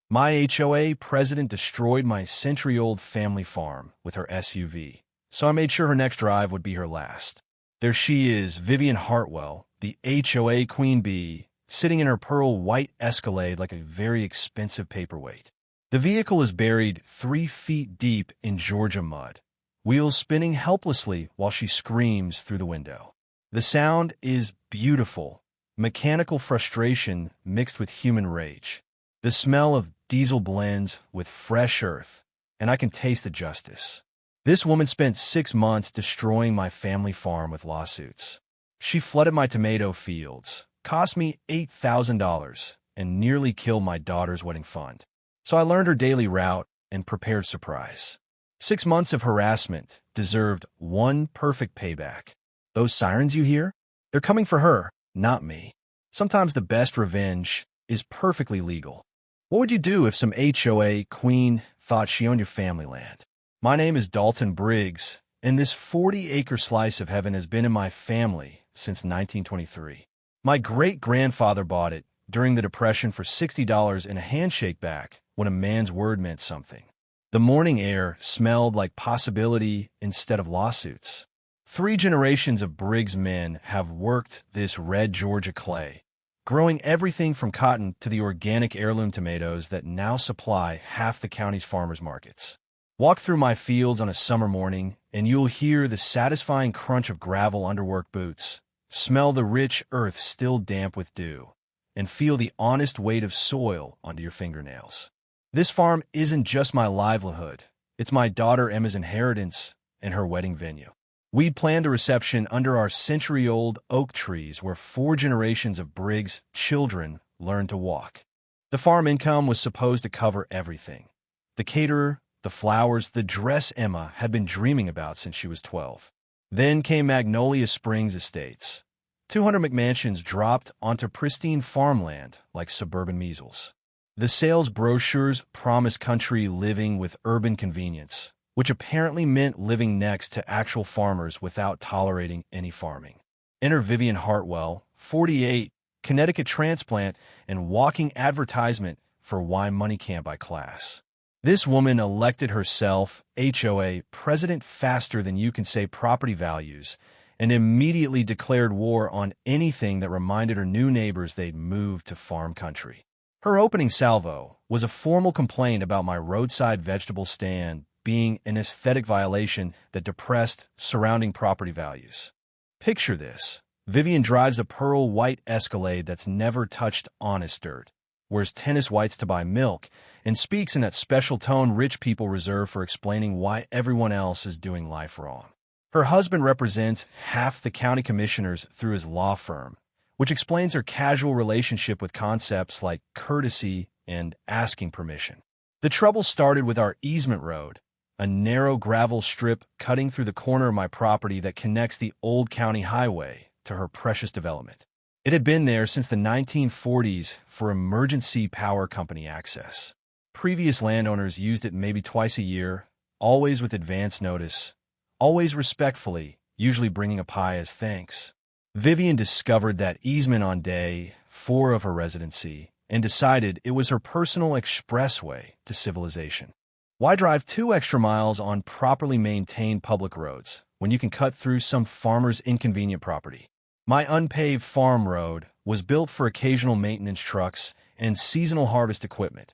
My HOA president destroyed my century-old family farm with her SUV, so I made sure her next drive would be her last. There she is, Vivian Hartwell, the HOA queen bee, sitting in her pearl white Escalade like a very expensive paperweight. The vehicle is buried 3 feet deep in Georgia mud, wheels spinning helplessly while she screams through the window. The sound is beautiful, mechanical frustration mixed with human rage. The smell of diesel blends with fresh earth, and I can taste the justice. This woman spent 6 months destroying my family farm with lawsuits. She flooded my tomato fields, cost me $8,000, and nearly killed my daughter's wedding fund. So I learned her daily route and prepared surprise. 6 months of harassment deserved one perfect payback. Those sirens you hear? They're coming for her, not me. Sometimes the best revenge is perfectly legal. What would you do if some HOA queen thought she owned your family land? My name is Dalton Briggs, and this 40-acre slice of heaven has been in my family since 1923. My great-grandfather bought it during the Depression for $60 and a handshake back when a man's word meant something. The morning air smelled like possibility instead of lawsuits. 3 generations of Briggs men have worked this red Georgia clay, growing everything from cotton to the organic heirloom tomatoes that now supply half the county's farmers markets. Walk through my fields on a summer morning, and you'll hear the satisfying crunch of gravel under work boots, smell the rich earth still damp with dew, and feel the honest weight of soil under your fingernails. This farm isn't just my livelihood. It's my daughter Emma's inheritance and her wedding venue. We'd planned a reception under our century-old oak trees where 4 generations of Briggs' children learned to walk. The farm income was supposed to cover everything. The caterer, the flowers, the dress Emma had been dreaming about since she was 12. Then came Magnolia Springs Estates. 200 McMansions dropped onto pristine farmland like suburban measles. The sales brochures promised country living with urban convenience, which apparently meant living next to actual farmers without tolerating any farming. Enter Vivian Hartwell, 48, Connecticut transplant, and walking advertisement for why money can't buy class. This woman elected herself HOA president faster than you can say property values, and immediately declared war on anything that reminded her new neighbors they'd moved to farm country. Her opening salvo was a formal complaint about my roadside vegetable stand being an aesthetic violation that depressed surrounding property values. Picture this. Vivian drives a pearl white Escalade that's never touched honest dirt, wears tennis whites to buy milk, and speaks in that special tone rich people reserve for explaining why everyone else is doing life wrong. Her husband represents half the county commissioners through his law firm, which explains her casual relationship with concepts like courtesy and asking permission. The trouble started with our easement road, a narrow gravel strip cutting through the corner of my property that connects the old county highway to her precious development. It had been there since the 1940s for emergency power company access. Previous landowners used it maybe twice a year, always with advance notice, always respectfully, usually bringing a pie as thanks. Vivian discovered that easement on day 4 of her residency and decided it was her personal expressway to civilization. Why drive 2 extra miles on properly maintained public roads when you can cut through some farmer's inconvenient property? My unpaved farm road was built for occasional maintenance trucks and seasonal harvest equipment,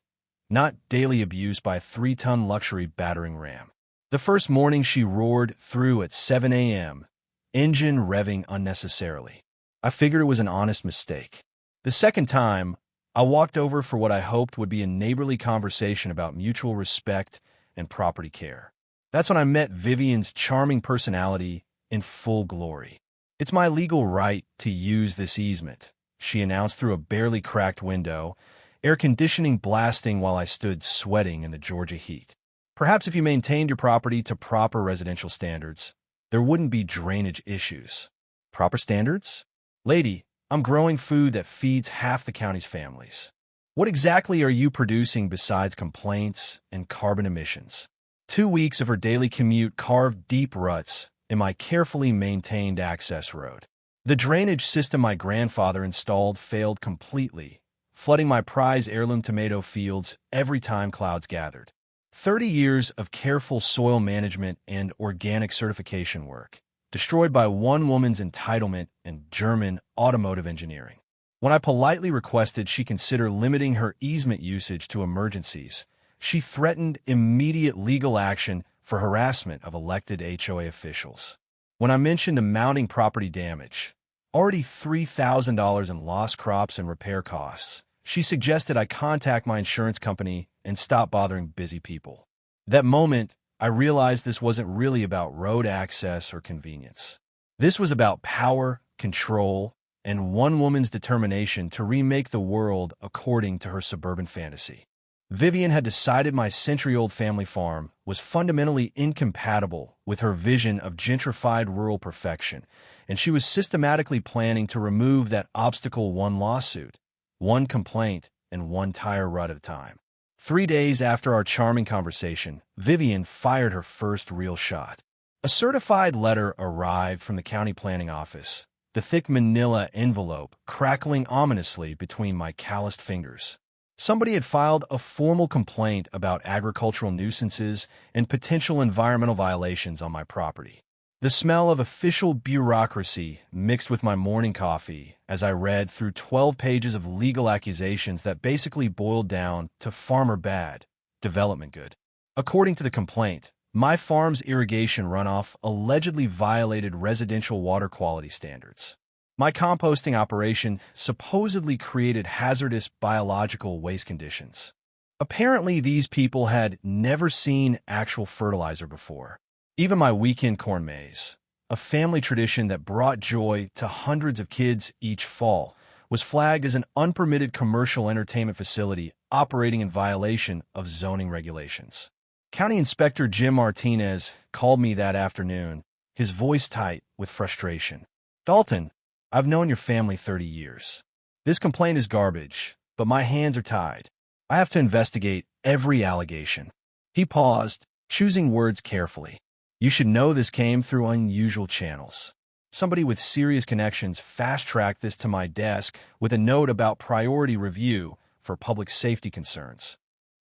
not daily abuse by a 3-ton luxury battering ram. The first morning she roared through at 7 a.m., engine revving unnecessarily. I figured it was an honest mistake. The second time, I walked over for what I hoped would be a neighborly conversation about mutual respect and property care. That's when I met Vivian's charming personality in full glory. "It's my legal right to use this easement," she announced through a barely cracked window, air conditioning blasting while I stood sweating in the Georgia heat. "Perhaps if you maintained your property to proper residential standards, there wouldn't be drainage issues." Proper standards? Lady, I'm growing food that feeds half the county's families. What exactly are you producing besides complaints and carbon emissions? 2 weeks of her daily commute carved deep ruts in my carefully maintained access road. The drainage system my grandfather installed failed completely, flooding my prize heirloom tomato fields every time clouds gathered. 30 years of careful soil management and organic certification work, destroyed by one woman's entitlement and German automotive engineering. When I politely requested she consider limiting her easement usage to emergencies, she threatened immediate legal action for harassment of elected HOA officials. When I mentioned the mounting property damage, already $3,000 in lost crops and repair costs, she suggested I contact my insurance company and stop bothering busy people. That moment, I realized this wasn't really about road access or convenience. This was about power, control, and one woman's determination to remake the world according to her suburban fantasy. Vivian had decided my century-old family farm was fundamentally incompatible with her vision of gentrified rural perfection, and she was systematically planning to remove that obstacle one lawsuit, one complaint, and one tire rut at a time. 3 days after our charming conversation, Vivian fired her first real shot. A certified letter arrived from the county planning office, the thick manila envelope crackling ominously between my calloused fingers. Somebody had filed a formal complaint about agricultural nuisances and potential environmental violations on my property. The smell of official bureaucracy mixed with my morning coffee as I read through 12 pages of legal accusations that basically boiled down to farmer bad, development good. According to the complaint, my farm's irrigation runoff allegedly violated residential water quality standards. My composting operation supposedly created hazardous biological waste conditions. Apparently, these people had never seen actual fertilizer before. Even my weekend corn maze, a family tradition that brought joy to hundreds of kids each fall, was flagged as an unpermitted commercial entertainment facility operating in violation of zoning regulations. County Inspector Jim Martinez called me that afternoon, his voice tight with frustration. "Dalton, I've known your family 30 years. This complaint is garbage, but my hands are tied. I have to investigate every allegation." He paused, choosing words carefully. "You should know this came through unusual channels. Somebody with serious connections fast-tracked this to my desk with a note about priority review for public safety concerns."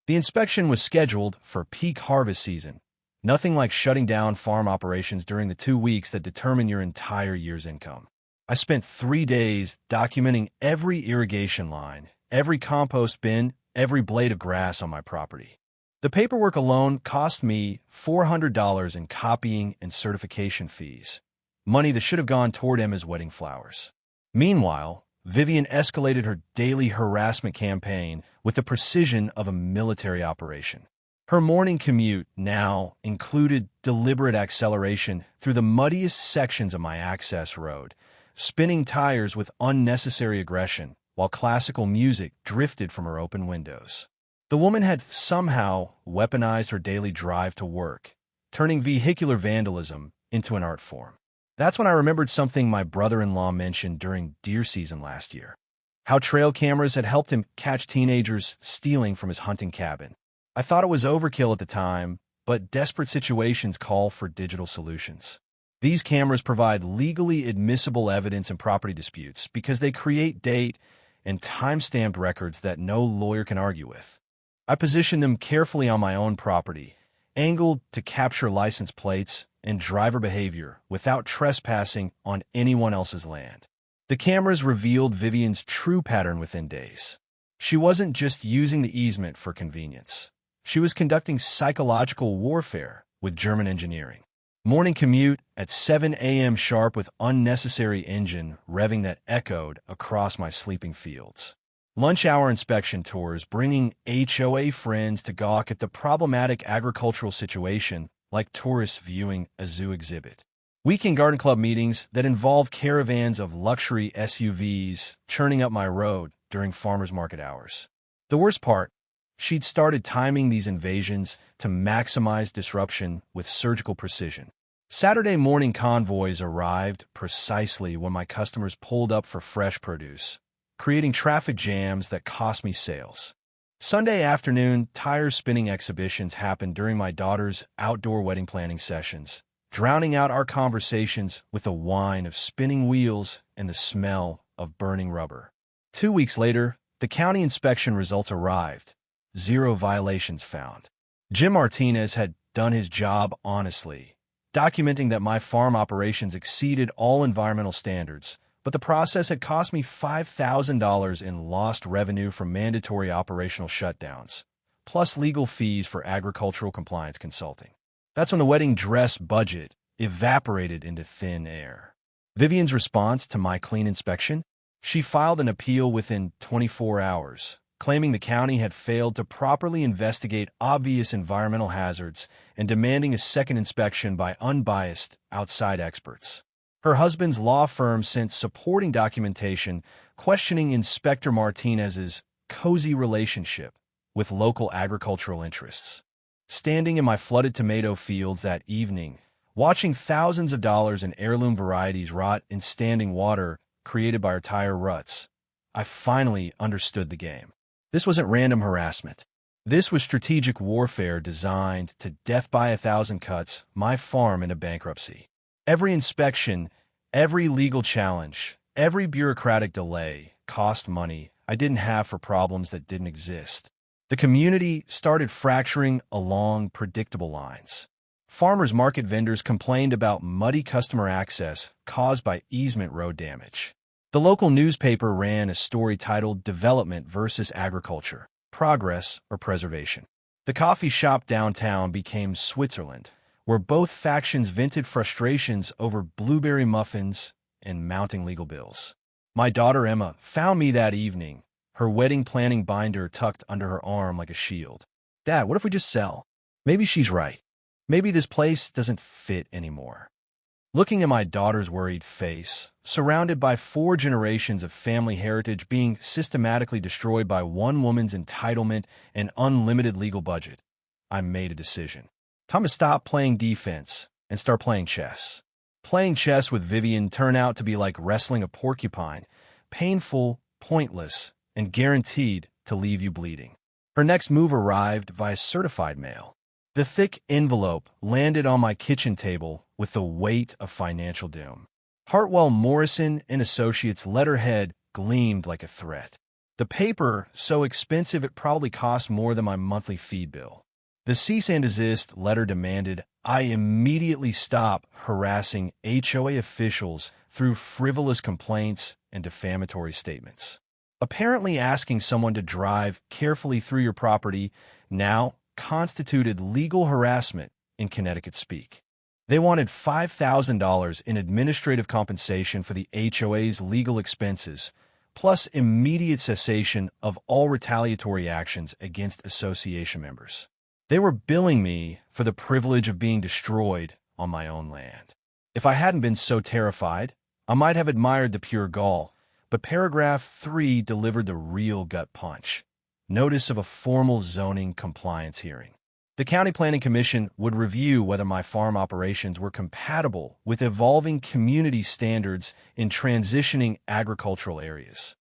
The inspection was scheduled for peak harvest season, nothing like shutting down farm operations during the 2 weeks that determine your entire year's income. I spent 3 days documenting every irrigation line, every compost bin, every blade of grass on my property. The paperwork alone cost me $400 in copying and certification fees, money that should have gone toward Emma's wedding flowers. Meanwhile, Vivian escalated her daily harassment campaign with the precision of a military operation. Her morning commute now included deliberate acceleration through the muddiest sections of my access road, spinning tires with unnecessary aggression while classical music drifted from her open windows. The woman had somehow weaponized her daily drive to work, turning vehicular vandalism into an art form. That's when I remembered something my brother-in-law mentioned during deer season last year. How trail cameras had helped him catch teenagers stealing from his hunting cabin. I thought it was overkill at the time, but desperate situations call for digital solutions. These cameras provide legally admissible evidence in property disputes because they create date and time-stamped records that no lawyer can argue with. I positioned them carefully on my own property, angled to capture license plates and driver behavior without trespassing on anyone else's land. The cameras revealed Vivian's true pattern within days. She wasn't just using the easement for convenience. She was conducting psychological warfare with German engineering. Morning commute at 7 a.m. sharp with unnecessary engine revving that echoed across my sleeping fields. Lunch hour inspection tours bringing HOA friends to gawk at the problematic agricultural situation like tourists viewing a zoo exhibit. Weekend garden club meetings that involve caravans of luxury SUVs churning up my road during farmers market hours. The worst part, she'd started timing these invasions to maximize disruption with surgical precision. Saturday morning convoys arrived precisely when my customers pulled up for fresh produce, creating traffic jams that cost me sales. Sunday afternoon, tire spinning exhibitions happened during my daughter's outdoor wedding planning sessions, drowning out our conversations with the whine of spinning wheels and the smell of burning rubber. 2 weeks later, The county inspection results arrived. 0 violations found. Jim Martinez had done his job honestly, documenting that my farm operations exceeded all environmental standards, but the process had cost me $5,000 in lost revenue from mandatory operational shutdowns, plus legal fees for agricultural compliance consulting. That's when the wedding dress budget evaporated into thin air. Vivian's response to my clean inspection? She filed an appeal within 24 hours, claiming the county had failed to properly investigate obvious environmental hazards and demanding a second inspection by unbiased outside experts. Her husband's law firm sent supporting documentation questioning Inspector Martinez's cozy relationship with local agricultural interests. Standing in my flooded tomato fields that evening, watching thousands of dollars in heirloom varieties rot in standing water created by our tire ruts, I finally understood the game. This wasn't random harassment. This was strategic warfare designed to death by 1,000 cuts my farm into bankruptcy. Every inspection, every legal challenge, every bureaucratic delay cost money I didn't have for problems that didn't exist. The community started fracturing along predictable lines. Farmers market vendors complained about muddy customer access caused by easement road damage. The local newspaper ran a story titled Development versus Agriculture, Progress or Preservation. The coffee shop downtown became Switzerland, where both factions vented frustrations over blueberry muffins and mounting legal bills. My daughter Emma found me that evening, her wedding planning binder tucked under her arm like a shield. "Dad, what if we just sell? Maybe she's right. Maybe this place doesn't fit anymore." Looking at my daughter's worried face, surrounded by 4 generations of family heritage being systematically destroyed by one woman's entitlement and unlimited legal budget, I made a decision. Time to stop playing defense and start playing chess. Playing chess with Vivian turned out to be like wrestling a porcupine, painful, pointless, and guaranteed to leave you bleeding. Her next move arrived via certified mail. The thick envelope landed on my kitchen table with the weight of financial doom. Hartwell Morrison and Associates letterhead gleamed like a threat. The paper, so expensive it probably cost more than my monthly feed bill. The cease and desist letter demanded I immediately stop harassing HOA officials through frivolous complaints and defamatory statements. Apparently asking someone to drive carefully through your property now constituted legal harassment in Connecticut speak. They wanted $5,000 in administrative compensation for the HOA's legal expenses, plus immediate cessation of all retaliatory actions against association members. They were billing me for the privilege of being destroyed on my own land. If I hadn't been so terrified, I might have admired the pure gall, but paragraph 3 delivered the real gut punch. Notice of a formal zoning compliance hearing. The County Planning Commission would review whether my farm operations were compatible with evolving community standards in transitioning agricultural areas.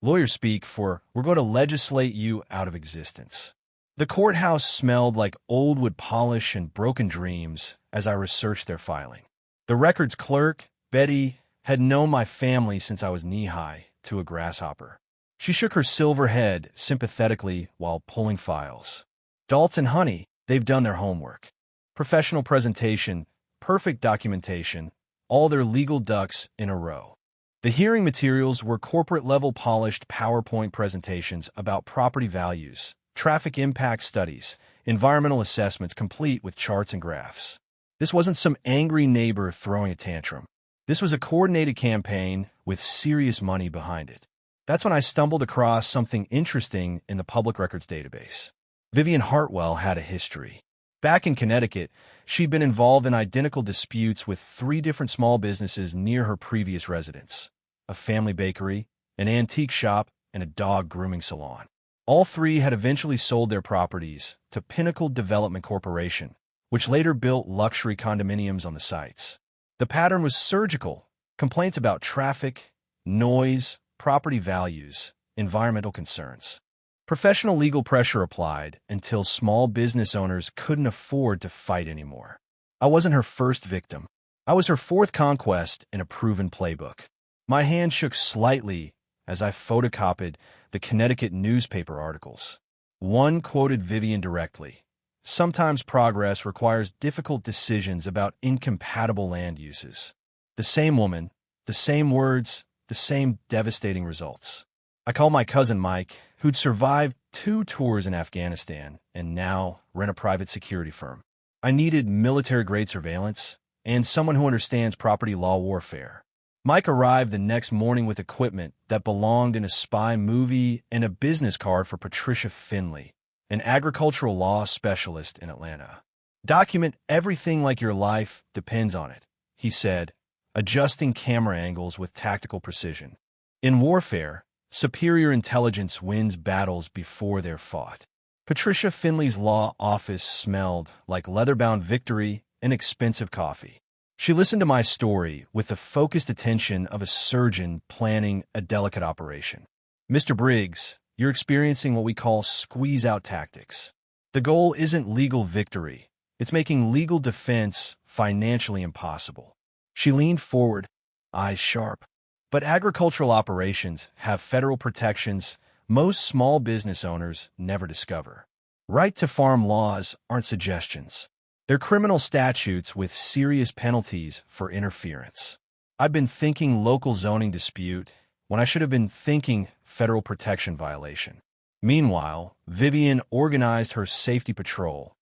Lawyers speak for, "We're going to legislate you out of existence." The courthouse smelled like old wood polish and broken dreams as I researched their filing. The records clerk, Betty, had known my family since I was knee-high to a grasshopper. She shook her silver head sympathetically while pulling files. "Dalton, honey, they've done their homework. Professional presentation, perfect documentation, all their legal ducks in a row." The hearing materials were corporate-level polished PowerPoint presentations about property values, traffic impact studies, environmental assessments complete with charts and graphs. This wasn't some angry neighbor throwing a tantrum. This was a coordinated campaign with serious money behind it. That's when I stumbled across something interesting in the public records database. Vivian Hartwell had a history. Back in Connecticut, she'd been involved in identical disputes with 3 different small businesses near her previous residence: a family bakery, an antique shop, and a dog grooming salon. All 3 had eventually sold their properties to Pinnacle Development Corporation, which later built luxury condominiums on the sites. The pattern was surgical: complaints about traffic, noise, property values, environmental concerns. Professional legal pressure applied until small business owners couldn't afford to fight anymore. I wasn't her first victim. I was her 4th conquest in a proven playbook. My hand shook slightly as I photocopied the Connecticut newspaper articles. One quoted Vivian directly. Sometimes progress requires difficult decisions about incompatible land uses. The same woman, the same words, the same devastating results. I called my cousin Mike, who'd survived 2 tours in Afghanistan and now ran a private security firm. I needed military-grade surveillance and someone who understands property law warfare. Mike arrived the next morning with equipment that belonged in a spy movie and a business card for Patricia Finley, an agricultural law specialist in Atlanta. "Document everything like your life depends on it," he said, adjusting camera angles with tactical precision. In warfare, superior intelligence wins battles before they're fought. Patricia Finley's law office smelled like leather-bound victory and expensive coffee. She listened to my story with the focused attention of a surgeon planning a delicate operation. "Mr. Briggs, you're experiencing what we call squeeze-out tactics. The goal isn't legal victory. It's making legal defense financially impossible." She leaned forward, eyes sharp. "But agricultural operations have federal protections most small business owners never discover. Right-to-farm laws aren't suggestions. They're criminal statutes with serious penalties for interference. I've been thinking local zoning dispute when I should have been thinking federal protection violation." Meanwhile, Vivian organized her safety patrol,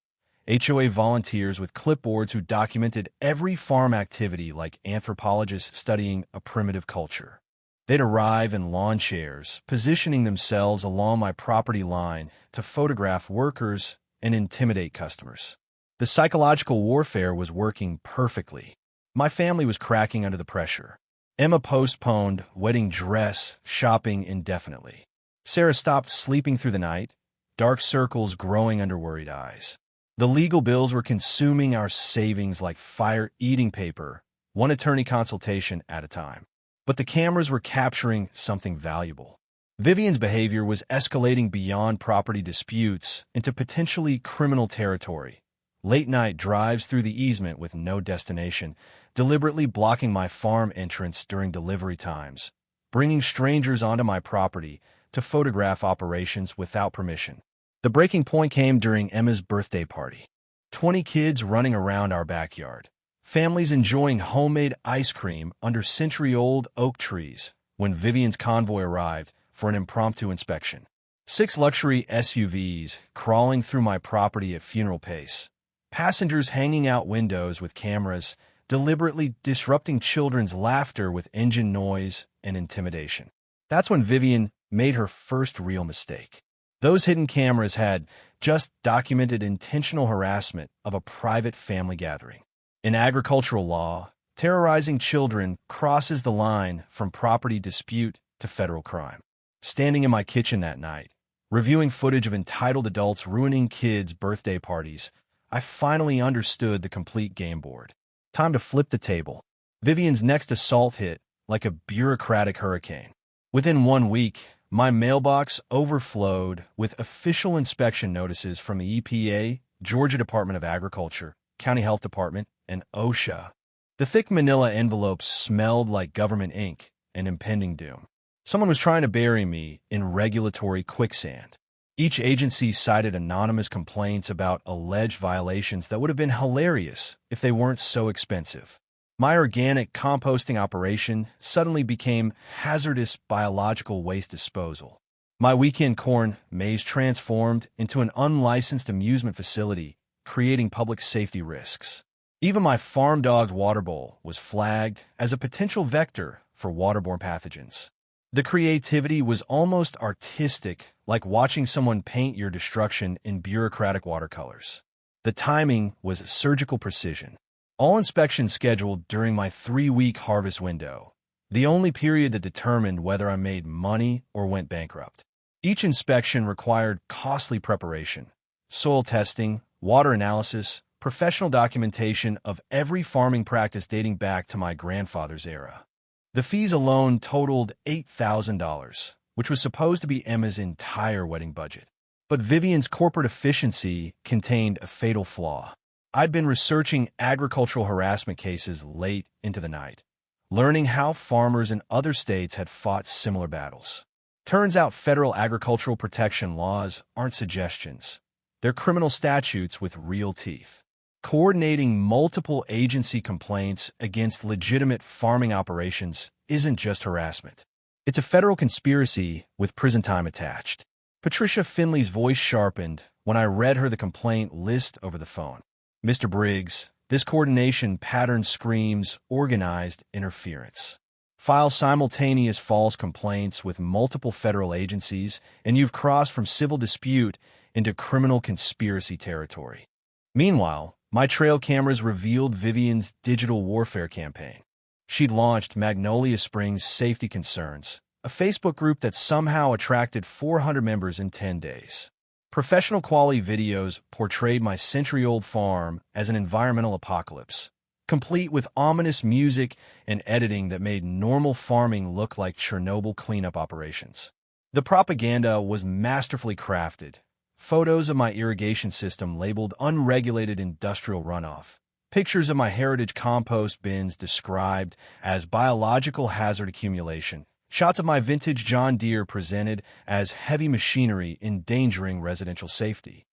HOA volunteers with clipboards who documented every farm activity like anthropologists studying a primitive culture. They'd arrive in lawn chairs, positioning themselves along my property line to photograph workers and intimidate customers. The psychological warfare was working perfectly. My family was cracking under the pressure. Emma postponed wedding dress shopping indefinitely. Sarah stopped sleeping through the night, dark circles growing under worried eyes. The legal bills were consuming our savings like fire-eating paper, one attorney consultation at a time. But the cameras were capturing something valuable. Vivian's behavior was escalating beyond property disputes into potentially criminal territory. Late-night drives through the easement with no destination, deliberately blocking my farm entrance during delivery times, bringing strangers onto my property to photograph operations without permission. The breaking point came during Emma's birthday party. 20 kids running around our backyard. Families enjoying homemade ice cream under century-old oak trees when Vivian's convoy arrived for an impromptu inspection. 6 luxury SUVs crawling through my property at funeral pace. Passengers hanging out windows with cameras, deliberately disrupting children's laughter with engine noise and intimidation. That's when Vivian made her first real mistake. Those hidden cameras had just documented intentional harassment of a private family gathering. In agricultural law, terrorizing children crosses the line from property dispute to federal crime. Standing in my kitchen that night, reviewing footage of entitled adults ruining kids' birthday parties, I finally understood the complete game board. Time to flip the table. Vivian's next assault hit like a bureaucratic hurricane. Within 1 week, my mailbox overflowed with official inspection notices from the EPA, Georgia Department of Agriculture, County Health Department, and OSHA. The thick manila envelopes smelled like government ink and impending doom. Someone was trying to bury me in regulatory quicksand. Each agency cited anonymous complaints about alleged violations that would have been hilarious if they weren't so expensive. My organic composting operation suddenly became hazardous biological waste disposal. My weekend corn maze transformed into an unlicensed amusement facility, creating public safety risks. Even my farm dog's water bowl was flagged as a potential vector for waterborne pathogens. The creativity was almost artistic, like watching someone paint your destruction in bureaucratic watercolors. The timing was surgical precision. All inspections scheduled during my 3-week harvest window, the only period that determined whether I made money or went bankrupt. Each inspection required costly preparation, soil testing, water analysis, professional documentation of every farming practice dating back to my grandfather's era. The fees alone totaled $8,000, which was supposed to be Emma's entire wedding budget. But Vivian's corporate efficiency contained a fatal flaw. I'd been researching agricultural harassment cases late into the night, learning how farmers in other states had fought similar battles. Turns out federal agricultural protection laws aren't suggestions. They're criminal statutes with real teeth. Coordinating multiple agency complaints against legitimate farming operations isn't just harassment. It's a federal conspiracy with prison time attached. Patricia Finley's voice sharpened when I read her the complaint list over the phone. Mr. Briggs, this coordination pattern screams organized interference. File simultaneous false complaints with multiple federal agencies, and you've crossed from civil dispute into criminal conspiracy territory. Meanwhile, my trail cameras revealed Vivian's digital warfare campaign. She'd launched Magnolia Springs Safety Concerns, a Facebook group that somehow attracted 400 members in 10 days. Professional quality videos portrayed my century-old farm as an environmental apocalypse, complete with ominous music and editing that made normal farming look like Chernobyl cleanup operations. The propaganda was masterfully crafted. Photos of my irrigation system labeled unregulated industrial runoff. Pictures of my heritage compost bins described as biological hazard accumulation. Shots of my vintage John Deere presented as heavy machinery endangering residential safety.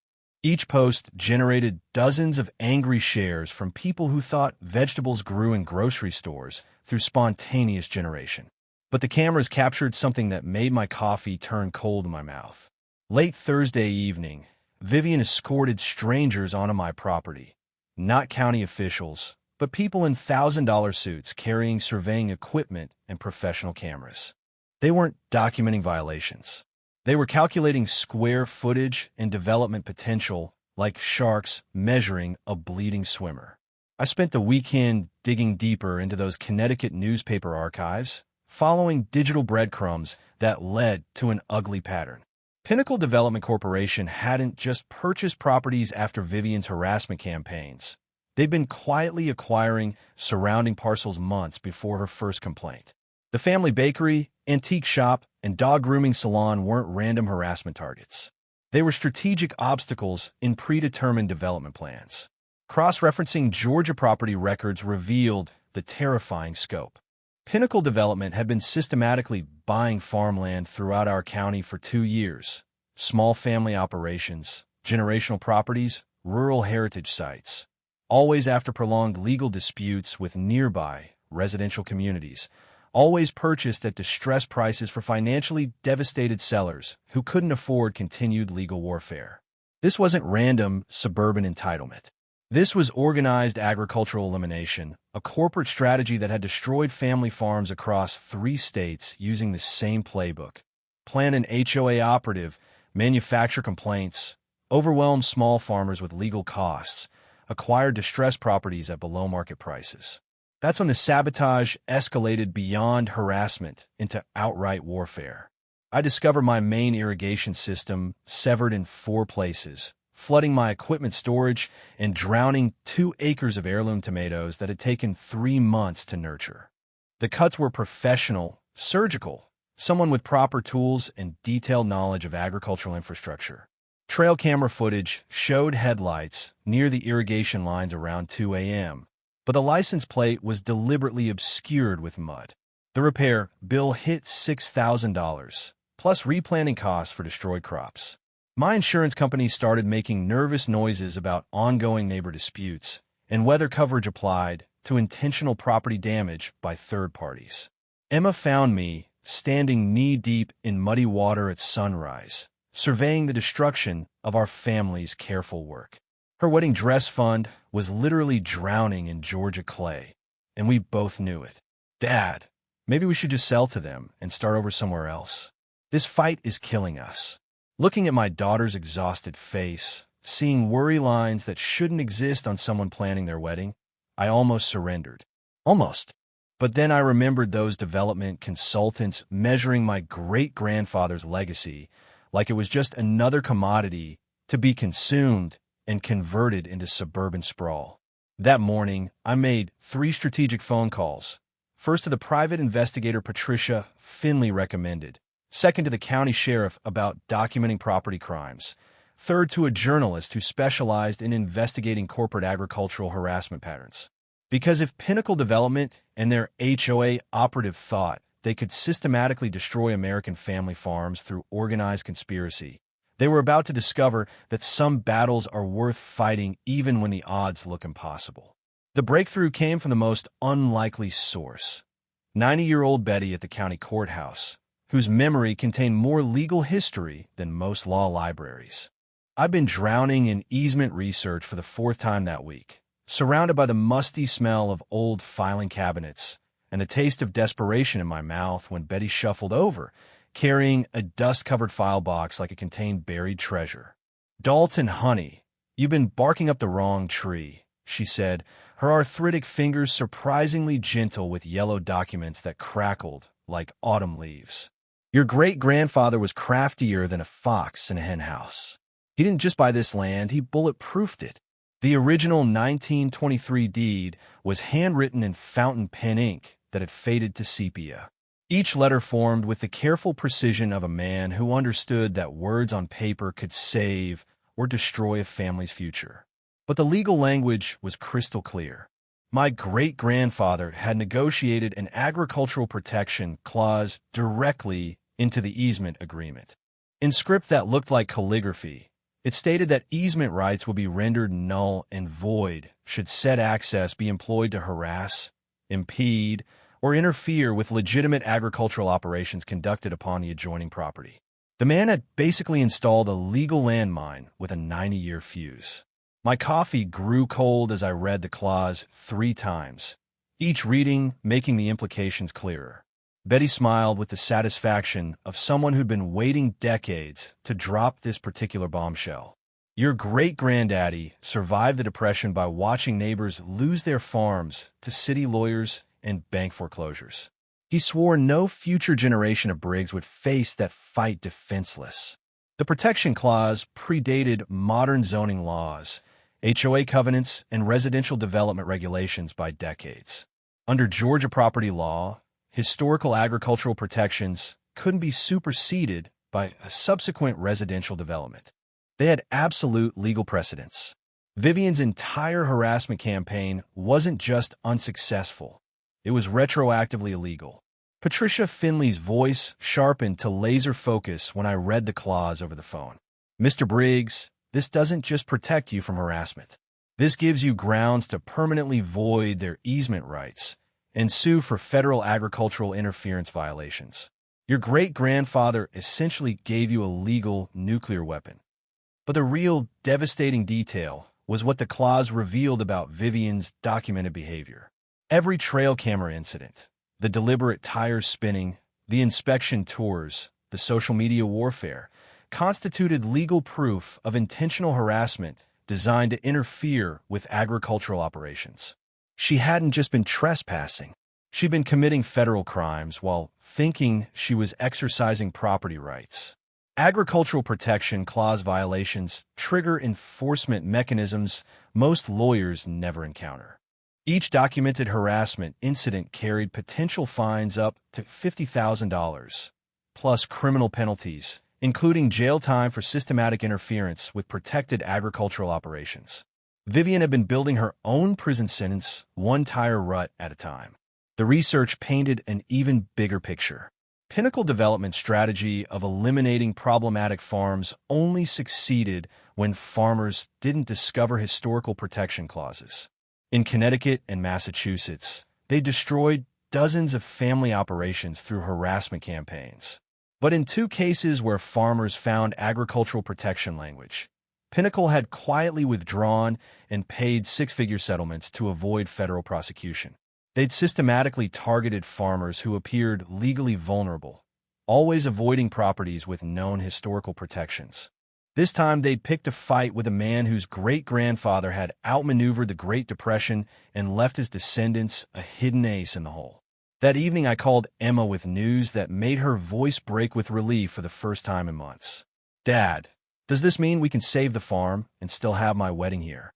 Each post generated dozens of angry shares from people who thought vegetables grew in grocery stores through spontaneous generation. But the cameras captured something that made my coffee turn cold in my mouth. Late Thursday evening, Vivian escorted strangers onto my property. Not county officials, but people in $1,000 suits carrying surveying equipment and professional cameras. They weren't documenting violations. They were calculating square footage and development potential like sharks measuring a bleeding swimmer. I spent the weekend digging deeper into those Connecticut newspaper archives, following digital breadcrumbs that led to an ugly pattern. Pinnacle Development Corporation hadn't just purchased properties after Vivian's harassment campaigns. They'd been quietly acquiring surrounding parcels months before her first complaint. The family bakery, antique shop, and dog grooming salon weren't random harassment targets. They were strategic obstacles in predetermined development plans. Cross-referencing Georgia property records revealed the terrifying scope. Pinnacle Development had been systematically buying farmland throughout our county for 2 years. Small family operations, generational properties, rural heritage sites. Always after prolonged legal disputes with nearby residential communities. Always purchased at distressed prices for financially devastated sellers who couldn't afford continued legal warfare. This wasn't random suburban entitlement. This was organized agricultural elimination, a corporate strategy that had destroyed family farms across 3 states using the same playbook. Plan an HOA operative, manufacture complaints, overwhelm small farmers with legal costs, acquire distressed properties at below-market prices. That's when the sabotage escalated beyond harassment into outright warfare. I discovered my main irrigation system severed in 4 places, flooding my equipment storage and drowning 2 acres of heirloom tomatoes that had taken 3 months to nurture. The cuts were professional, surgical, someone with proper tools and detailed knowledge of agricultural infrastructure. Trail camera footage showed headlights near the irrigation lines around 2 a.m., but the license plate was deliberately obscured with mud. The repair bill hit $6,000, plus replanting costs for destroyed crops. My insurance company started making nervous noises about ongoing neighbor disputes, and weather coverage applied to intentional property damage by third parties. Emma found me standing knee-deep in muddy water at sunrise, surveying the destruction of our family's careful work. Her wedding dress fund was literally drowning in Georgia clay, and we both knew it. Dad, maybe we should just sell to them and start over somewhere else. This fight is killing us. Looking at my daughter's exhausted face, seeing worry lines that shouldn't exist on someone planning their wedding, I almost surrendered. Almost. But then I remembered those development consultants measuring my great-grandfather's legacy like it was just another commodity to be consumed and converted into suburban sprawl. That morning, I made 3 strategic phone calls. First to the private investigator Patricia Finley recommended. Second to the county sheriff about documenting property crimes. Third to a journalist who specialized in investigating corporate agricultural harassment patterns. Because if Pinnacle Development and their HOA operative thought they could systematically destroy American family farms through organized conspiracy, they were about to discover that some battles are worth fighting even when the odds look impossible. The breakthrough came from the most unlikely source: 90-year-old Betty at the county courthouse, whose memory contained more legal history than most law libraries. I've been drowning in easement research for the fourth time that week, surrounded by the musty smell of old filing cabinets and the taste of desperation in my mouth when Betty shuffled over, carrying a dust-covered file box like it contained buried treasure. "Dalton, honey, you've been barking up the wrong tree," she said, her arthritic fingers surprisingly gentle with yellow documents that crackled like autumn leaves. "Your great-grandfather was craftier than a fox in a henhouse. He didn't just buy this land, he bulletproofed it. The original 1923 deed was handwritten in fountain pen ink that had faded to sepia. Each letter formed with the careful precision of a man who understood that words on paper could save or destroy a family's future. But the legal language was crystal clear. My great-grandfather had negotiated an agricultural protection clause directly into the easement agreement. In script that looked like calligraphy, it stated that easement rights would be rendered null and void should said access be employed to harass, impede, or interfere with legitimate agricultural operations conducted upon the adjoining property. The man had basically installed a legal landmine with a 90-year fuse. My coffee grew cold as I read the clause 3 times, each reading making the implications clearer. Betty smiled with the satisfaction of someone who'd been waiting decades to drop this particular bombshell. "Your great-granddaddy survived the Depression by watching neighbors lose their farms to city lawyers and bank foreclosures. He swore no future generation of Briggs would face that fight defenseless." The protection clause predated modern zoning laws, HOA covenants, and residential development regulations by decades. Under Georgia property law, historical agricultural protections couldn't be superseded by a subsequent residential development. They had absolute legal precedence. Vivian's entire harassment campaign wasn't just unsuccessful, it was retroactively illegal. Patricia Finley's voice sharpened to laser focus when I read the clause over the phone. "Mr. Briggs, this doesn't just protect you from harassment. This gives you grounds to permanently void their easement rights and sue for federal agricultural interference violations. Your great-grandfather essentially gave you a legal nuclear weapon." But the real devastating detail was what the clause revealed about Vivian's documented behavior. Every trail camera incident, the deliberate tires spinning, the inspection tours, the social media warfare, constituted legal proof of intentional harassment designed to interfere with agricultural operations. She hadn't just been trespassing. She'd been committing federal crimes while thinking she was exercising property rights. Agricultural protection clause violations trigger enforcement mechanisms most lawyers never encounter. Each documented harassment incident carried potential fines up to $50,000, plus criminal penalties, including jail time for systematic interference with protected agricultural operations. Vivian had been building her own prison sentence one tire rut at a time. The research painted an even bigger picture. Pinnacle Development's strategy of eliminating problematic farms only succeeded when farmers didn't discover historical protection clauses. In Connecticut and Massachusetts, they destroyed dozens of family operations through harassment campaigns. But in 2 cases where farmers found agricultural protection language, Pinnacle had quietly withdrawn and paid 6-figure settlements to avoid federal prosecution. They'd systematically targeted farmers who appeared legally vulnerable, always avoiding properties with known historical protections. This time, they'd picked a fight with a man whose great-grandfather had outmaneuvered the Great Depression and left his descendants a hidden ace in the hole. That evening, I called Emma with news that made her voice break with relief for the first time in months. "Dad, does this mean we can save the farm and still have my wedding here?"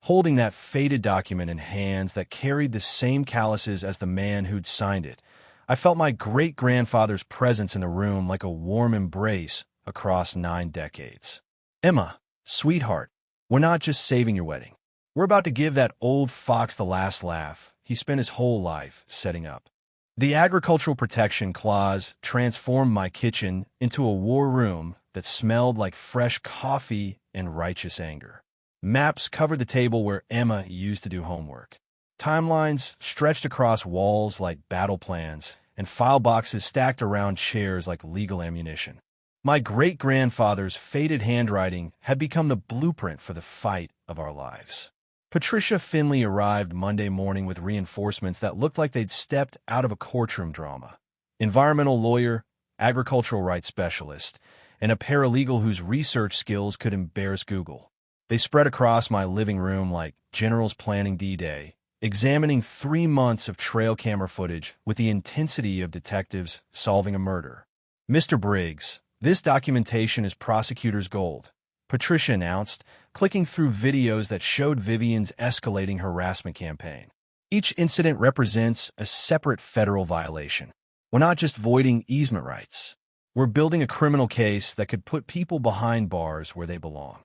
Holding that faded document in hands that carried the same calluses as the man who'd signed it, I felt my great-grandfather's presence in the room like a warm embrace across 9 decades. "Emma, sweetheart, we're not just saving your wedding. We're about to give that old fox the last laugh he spent his whole life setting up. The Agricultural Protection Clause transformed my kitchen into a war room that smelled like fresh coffee and righteous anger. Maps covered the table where Emma used to do homework. Timelines stretched across walls like battle plans, and file boxes stacked around chairs like legal ammunition. My great-grandfather's faded handwriting had become the blueprint for the fight of our lives. Patricia Finley arrived Monday morning with reinforcements that looked like they'd stepped out of a courtroom drama. Environmental lawyer, agricultural rights specialist, and a paralegal whose research skills could embarrass Google. They spread across my living room like generals planning D-Day, examining 3 months of trail camera footage with the intensity of detectives solving a murder. "Mr. Briggs, this documentation is prosecutor's gold," Patricia announced, clicking through videos that showed Vivian's escalating harassment campaign. "Each incident represents a separate federal violation. We're not just voiding easement rights. We're building a criminal case that could put people behind bars where they belong."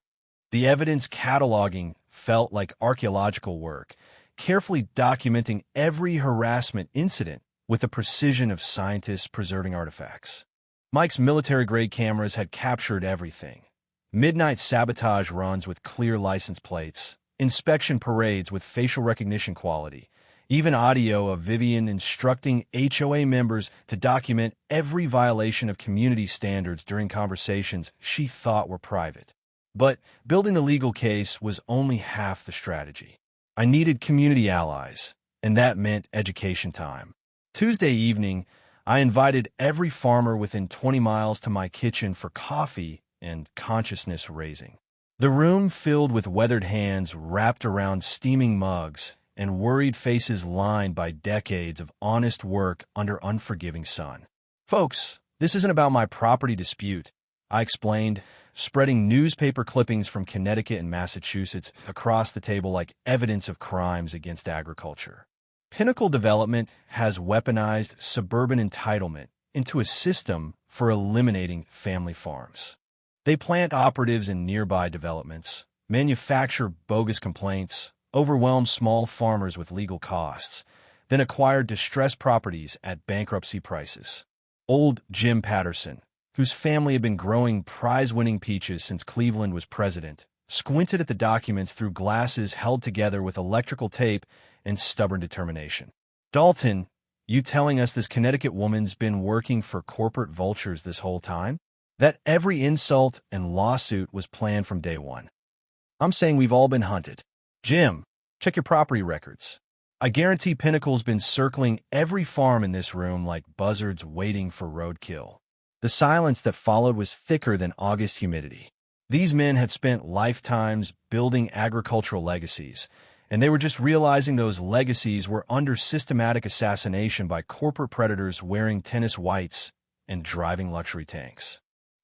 The evidence cataloging felt like archaeological work, carefully documenting every harassment incident with the precision of scientists preserving artifacts. Mike's military-grade cameras had captured everything. Midnight sabotage runs with clear license plates, inspection parades with facial recognition quality, even audio of Vivian instructing HOA members to document every violation of community standards during conversations she thought were private. But building the legal case was only half the strategy. I needed community allies, and that meant education time. Tuesday evening, I invited every farmer within 20 miles to my kitchen for coffee and consciousness raising. The room filled with weathered hands wrapped around steaming mugs and worried faces lined by decades of honest work under unforgiving sun. "Folks, this isn't about my property dispute," I explained, spreading newspaper clippings from Connecticut and Massachusetts across the table like evidence of crimes against agriculture. Pinnacle Development has weaponized suburban entitlement into a system for eliminating family farms. They plant operatives in nearby developments, manufacture bogus complaints, overwhelm small farmers with legal costs, then acquire distressed properties at bankruptcy prices. Old Jim Patterson, whose family had been growing prize-winning peaches since Cleveland was president, squinted at the documents through glasses held together with electrical tape and stubborn determination. "Dalton, you telling us this Connecticut woman's been working for corporate vultures this whole time? That every insult and lawsuit was planned from day one?" "I'm saying we've all been hunted. Jim, check your property records. I guarantee Pinnacle's been circling every farm in this room like buzzards waiting for roadkill." The silence that followed was thicker than August humidity. These men had spent lifetimes building agricultural legacies, and they were just realizing those legacies were under systematic assassination by corporate predators wearing tennis whites and driving luxury tanks.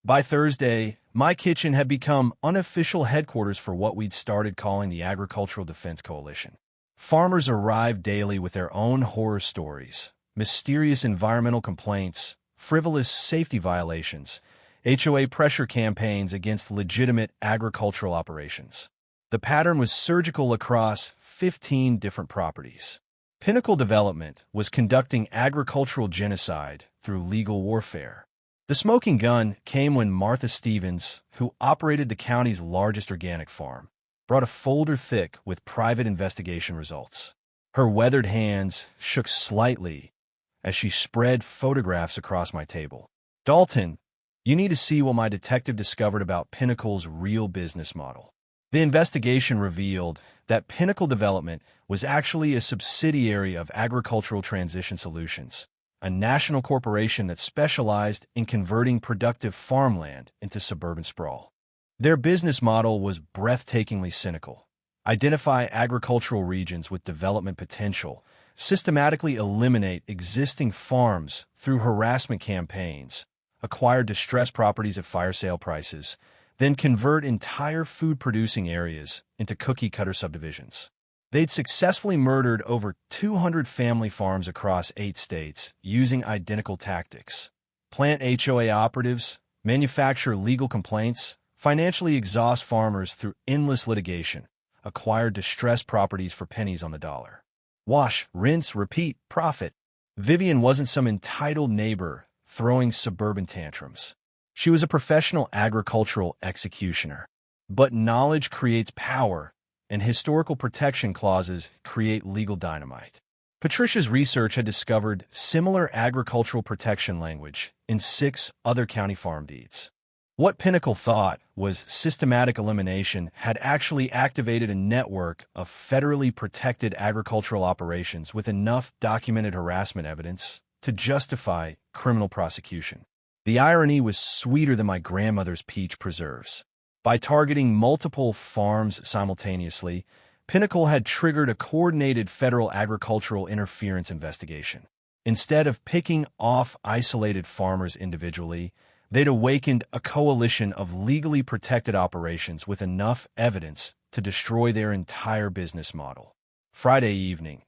By Thursday, my kitchen had become unofficial headquarters for what we'd started calling the Agricultural Defense Coalition. Farmers arrived daily with their own horror stories, mysterious environmental complaints, frivolous safety violations, HOA pressure campaigns against legitimate agricultural operations. The pattern was surgical across 15 different properties. Pinnacle Development was conducting agricultural genocide through legal warfare. The smoking gun came when Martha Stevens, who operated the county's largest organic farm, brought a folder thick with private investigation results. Her weathered hands shook slightly as she spread photographs across my table. "Dalton, you need to see what my detective discovered about Pinnacle's real business model." The investigation revealed that Pinnacle Development was actually a subsidiary of Agricultural Transition Solutions, a national corporation that specialized in converting productive farmland into suburban sprawl. Their business model was breathtakingly cynical. Identify agricultural regions with development potential, systematically eliminate existing farms through harassment campaigns, acquire distressed properties at fire sale prices, then convert entire food-producing areas into cookie-cutter subdivisions. They'd successfully murdered over 200 family farms across 8 states using identical tactics. Plant HOA operatives, manufacture legal complaints, financially exhaust farmers through endless litigation, acquired distressed properties for pennies on the dollar. Wash, rinse, repeat, profit. Vivian wasn't some entitled neighbor throwing suburban tantrums. She was a professional agricultural executioner. But knowledge creates power, and historical protection clauses create legal dynamite. Patricia's research had discovered similar agricultural protection language in 6 other county farm deeds. What Pinnacle thought was systematic elimination had actually activated a network of federally protected agricultural operations with enough documented harassment evidence to justify criminal prosecution. The irony was sweeter than my grandmother's peach preserves. By targeting multiple farms simultaneously, Pinnacle had triggered a coordinated federal agricultural interference investigation. Instead of picking off isolated farmers individually, they'd awakened a coalition of legally protected operations with enough evidence to destroy their entire business model. Friday evening,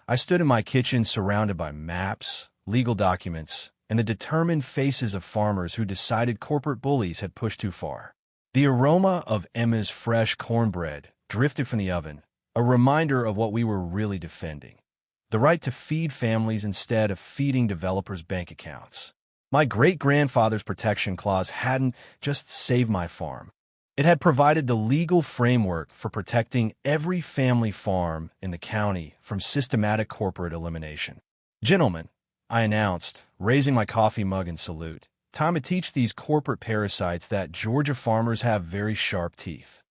I stood in my kitchen surrounded by maps, legal documents, and the determined faces of farmers who decided corporate bullies had pushed too far. The aroma of Emma's fresh cornbread drifted from the oven, a reminder of what we were really defending: the right to feed families instead of feeding developers' bank accounts. My great-grandfather's protection clause hadn't just saved my farm. It had provided the legal framework for protecting every family farm in the county from systematic corporate elimination. "Gentlemen," I announced, raising my coffee mug in salute, "time to teach these corporate parasites that Georgia farmers have very sharp teeth."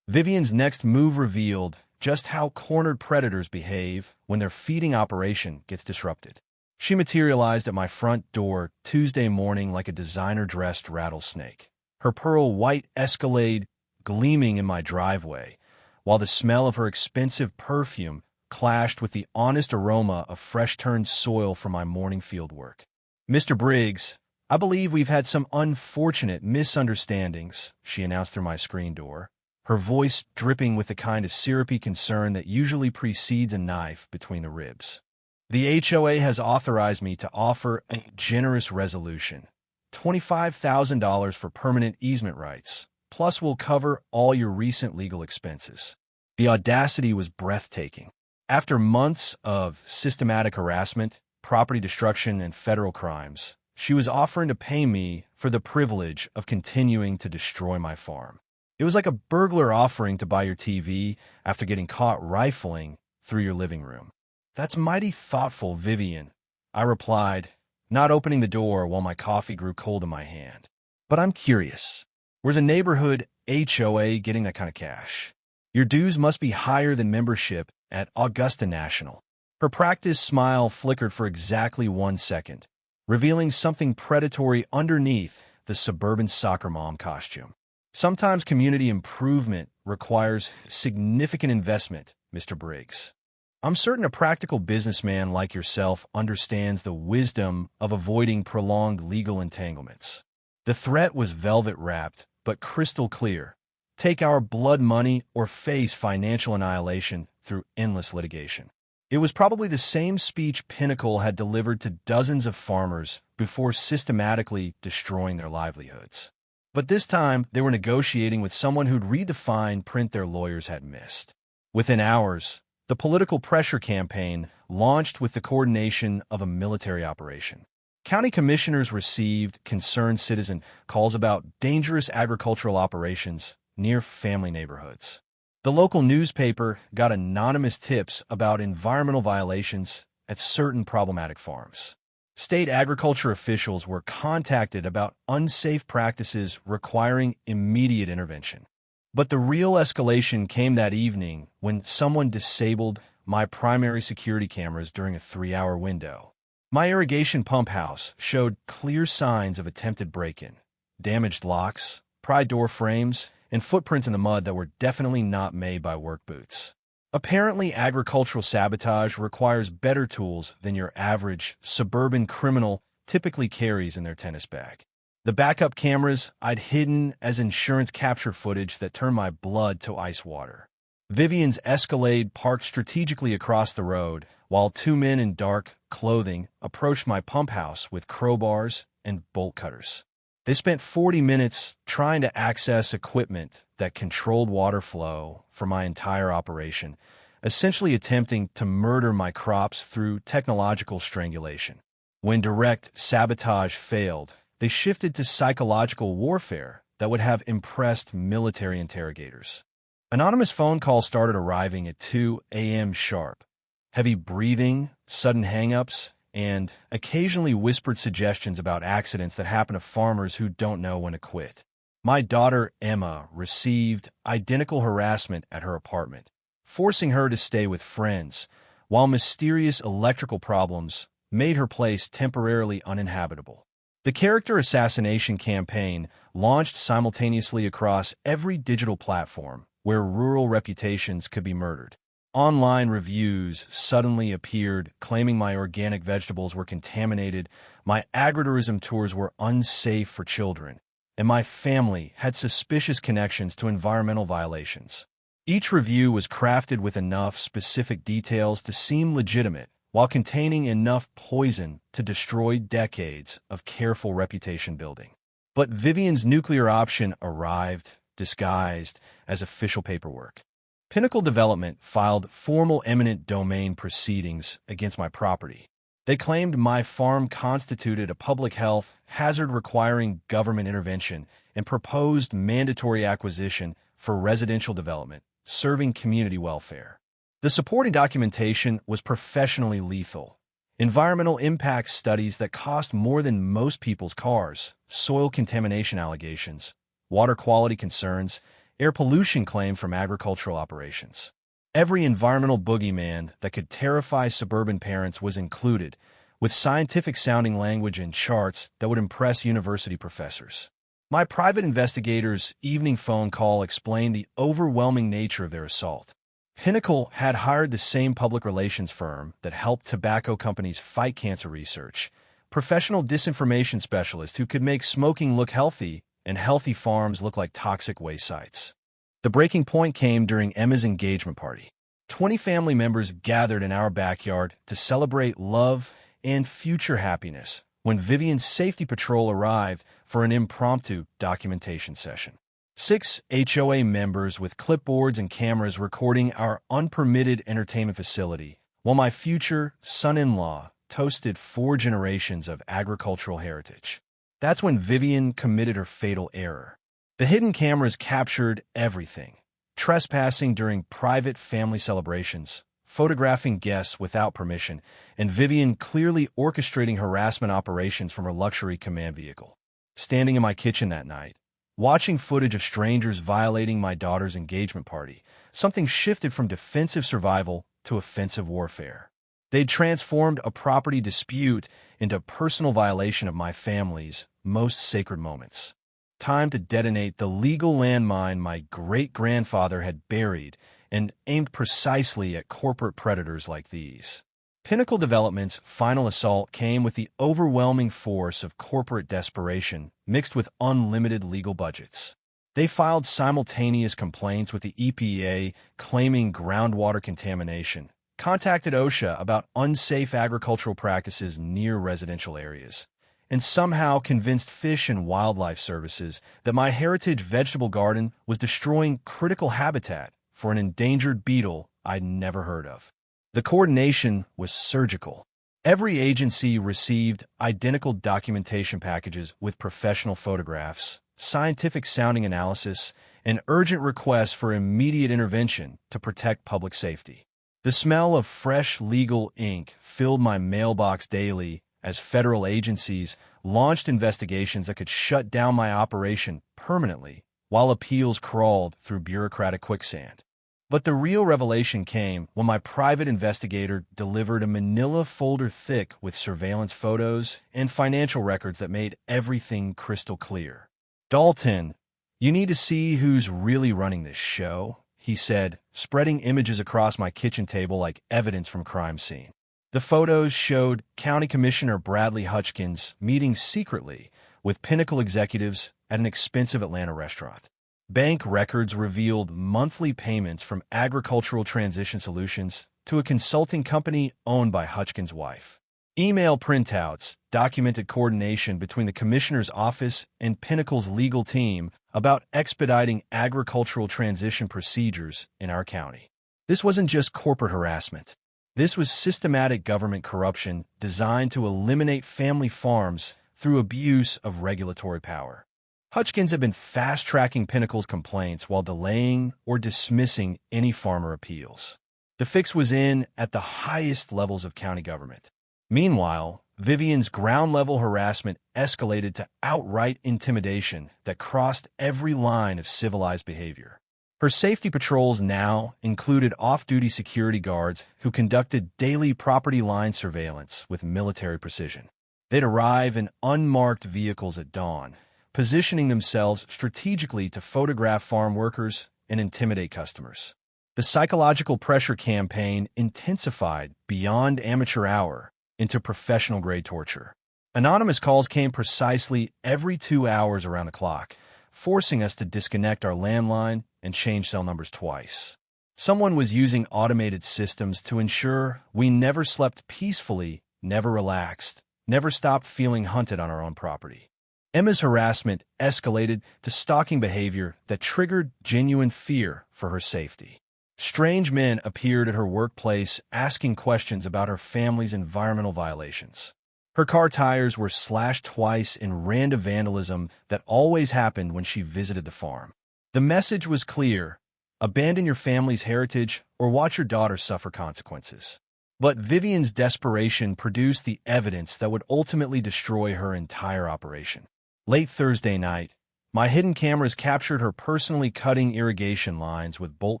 Vivian's next move revealed just how cornered predators behave when their feeding operation gets disrupted. She materialized at my front door Tuesday morning like a designer-dressed rattlesnake, her pearl-white Escalade gleaming in my driveway, while the smell of her expensive perfume clashed with the honest aroma of fresh-turned soil from my morning field work. "Mr. Briggs, I believe we've had some unfortunate misunderstandings," she announced through my screen door, her voice dripping with the kind of syrupy concern that usually precedes a knife between the ribs. "The HOA has authorized me to offer a generous resolution, $25,000 for permanent easement rights, plus we'll cover all your recent legal expenses." The audacity was breathtaking. After months of systematic harassment, property destruction, and federal crimes, she was offering to pay me for the privilege of continuing to destroy my farm. It was like a burglar offering to buy your TV after getting caught rifling through your living room. "That's mighty thoughtful, Vivian," I replied, not opening the door while my coffee grew cold in my hand. "But I'm curious. Where's a neighborhood HOA getting that kind of cash? Your dues must be higher than membership at Augusta National." Her practiced smile flickered for exactly 1 second, revealing something predatory underneath the suburban soccer mom costume. "Sometimes community improvement requires significant investment, Mr. Briggs. I'm certain a practical businessman like yourself understands the wisdom of avoiding prolonged legal entanglements." The threat was velvet-wrapped, but crystal clear. Take our blood money or face financial annihilation through endless litigation. It was probably the same speech Pinnacle had delivered to dozens of farmers before systematically destroying their livelihoods. But this time, they were negotiating with someone who'd read the fine print their lawyers had missed. Within hours, the political pressure campaign launched with the coordination of a military operation. County commissioners received concerned citizen calls about dangerous agricultural operations near family neighborhoods. The local newspaper got anonymous tips about environmental violations at certain problematic farms. State agriculture officials were contacted about unsafe practices requiring immediate intervention. But the real escalation came that evening when someone disabled my primary security cameras during a 3-hour window. My irrigation pump house showed clear signs of attempted break-in: damaged locks, pry door frames, and footprints in the mud that were definitely not made by work boots. Apparently, agricultural sabotage requires better tools than your average suburban criminal typically carries in their tennis bag. The backup cameras I'd hidden as insurance capture footage that turned my blood to ice water. Vivian's Escalade parked strategically across the road, while 2 men in dark clothing approached my pump house with crowbars and bolt cutters. They spent 40 minutes trying to access equipment that controlled water flow for my entire operation, essentially attempting to murder my crops through technological strangulation. When direct sabotage failed, they shifted to psychological warfare that would have impressed military interrogators. Anonymous phone calls started arriving at 2 a.m. sharp. Heavy breathing, sudden hang-ups, and occasionally whispered suggestions about accidents that happen to farmers who don't know when to quit. My daughter, Emma, received identical harassment at her apartment, forcing her to stay with friends, while mysterious electrical problems made her place temporarily uninhabitable. The character assassination campaign launched simultaneously across every digital platform where rural reputations could be murdered. Online reviews suddenly appeared claiming my organic vegetables were contaminated, my agritourism tours were unsafe for children, and my family had suspicious connections to environmental violations. Each review was crafted with enough specific details to seem legitimate, while containing enough poison to destroy decades of careful reputation building. But Vivian's nuclear option arrived, disguised as official paperwork. Pinnacle Development filed formal eminent domain proceedings against my property. They claimed my farm constituted a public health hazard requiring government intervention and proposed mandatory acquisition for residential development, serving community welfare. The supporting documentation was professionally lethal. Environmental impact studies that cost more than most people's cars, soil contamination allegations, water quality concerns, air pollution claim from agricultural operations. Every environmental boogeyman that could terrify suburban parents was included, with scientific-sounding language and charts that would impress university professors. My private investigator's evening phone call explained the overwhelming nature of their assault. Pinnacle had hired the same public relations firm that helped tobacco companies fight cancer research, professional disinformation specialists who could make smoking look healthy and healthy farms look like toxic waste sites. The breaking point came during Emma's engagement party. 20 family members gathered in our backyard to celebrate love and future happiness when Vivian's safety patrol arrived for an impromptu documentation session. 6 HOA members with clipboards and cameras recording our unpermitted entertainment facility, while my future son-in-law toasted 4 generations of agricultural heritage. That's when Vivian committed her fatal error. The hidden cameras captured everything: trespassing during private family celebrations, photographing guests without permission, and Vivian clearly orchestrating harassment operations from her luxury command vehicle. Standing in my kitchen that night, watching footage of strangers violating my daughter's engagement party, something shifted from defensive survival to offensive warfare. They'd transformed a property dispute into personal violation of my family's most sacred moments. Time to detonate the legal landmine my great-grandfather had buried and aimed precisely at corporate predators like these. Pinnacle Development's final assault came with the overwhelming force of corporate desperation mixed with unlimited legal budgets. They filed simultaneous complaints with the EPA claiming groundwater contamination, contacted OSHA about unsafe agricultural practices near residential areas, and somehow convinced Fish and Wildlife Services that my heritage vegetable garden was destroying critical habitat for an endangered beetle I'd never heard of. The coordination was surgical. Every agency received identical documentation packages with professional photographs, scientific-sounding analysis, and urgent requests for immediate intervention to protect public safety. The smell of fresh legal ink filled my mailbox daily as federal agencies launched investigations that could shut down my operation permanently while appeals crawled through bureaucratic quicksand. But the real revelation came when my private investigator delivered a manila folder thick with surveillance photos and financial records that made everything crystal clear. "Dalton, you need to see who's really running this show," he said, spreading images across my kitchen table like evidence from crime scene. The photos showed County Commissioner Bradley Hutchkins meeting secretly with Pinnacle executives at an expensive Atlanta restaurant. Bank records revealed monthly payments from Agricultural Transition Solutions to a consulting company owned by Hutchkins' wife. Email printouts documented coordination between the Commissioner's office and Pinnacle's legal team about expediting agricultural transition procedures in our county. This wasn't just corporate harassment. This was systematic government corruption designed to eliminate family farms through abuse of regulatory power. Hutchkins had been fast-tracking Pinnacle's complaints while delaying or dismissing any farmer appeals. The fix was in at the highest levels of county government. Meanwhile, Vivian's ground-level harassment escalated to outright intimidation that crossed every line of civilized behavior. Her safety patrols now included off-duty security guards who conducted daily property line surveillance with military precision. They'd arrive in unmarked vehicles at dawn, positioning themselves strategically to photograph farm workers and intimidate customers. The psychological pressure campaign intensified beyond amateur hour into professional-grade torture. Anonymous calls came precisely every 2 hours around the clock, forcing us to disconnect our landline and change cell numbers twice. Someone was using automated systems to ensure we never slept peacefully, never relaxed, never stopped feeling hunted on our own property. Emma's harassment escalated to stalking behavior that triggered genuine fear for her safety. Strange men appeared at her workplace asking questions about her family's environmental violations. Her car tires were slashed twice in random vandalism that always happened when she visited the farm. The message was clear: abandon your family's heritage or watch your daughter suffer consequences. But Vivian's desperation produced the evidence that would ultimately destroy her entire operation. Late Thursday night, my hidden cameras captured her personally cutting irrigation lines with bolt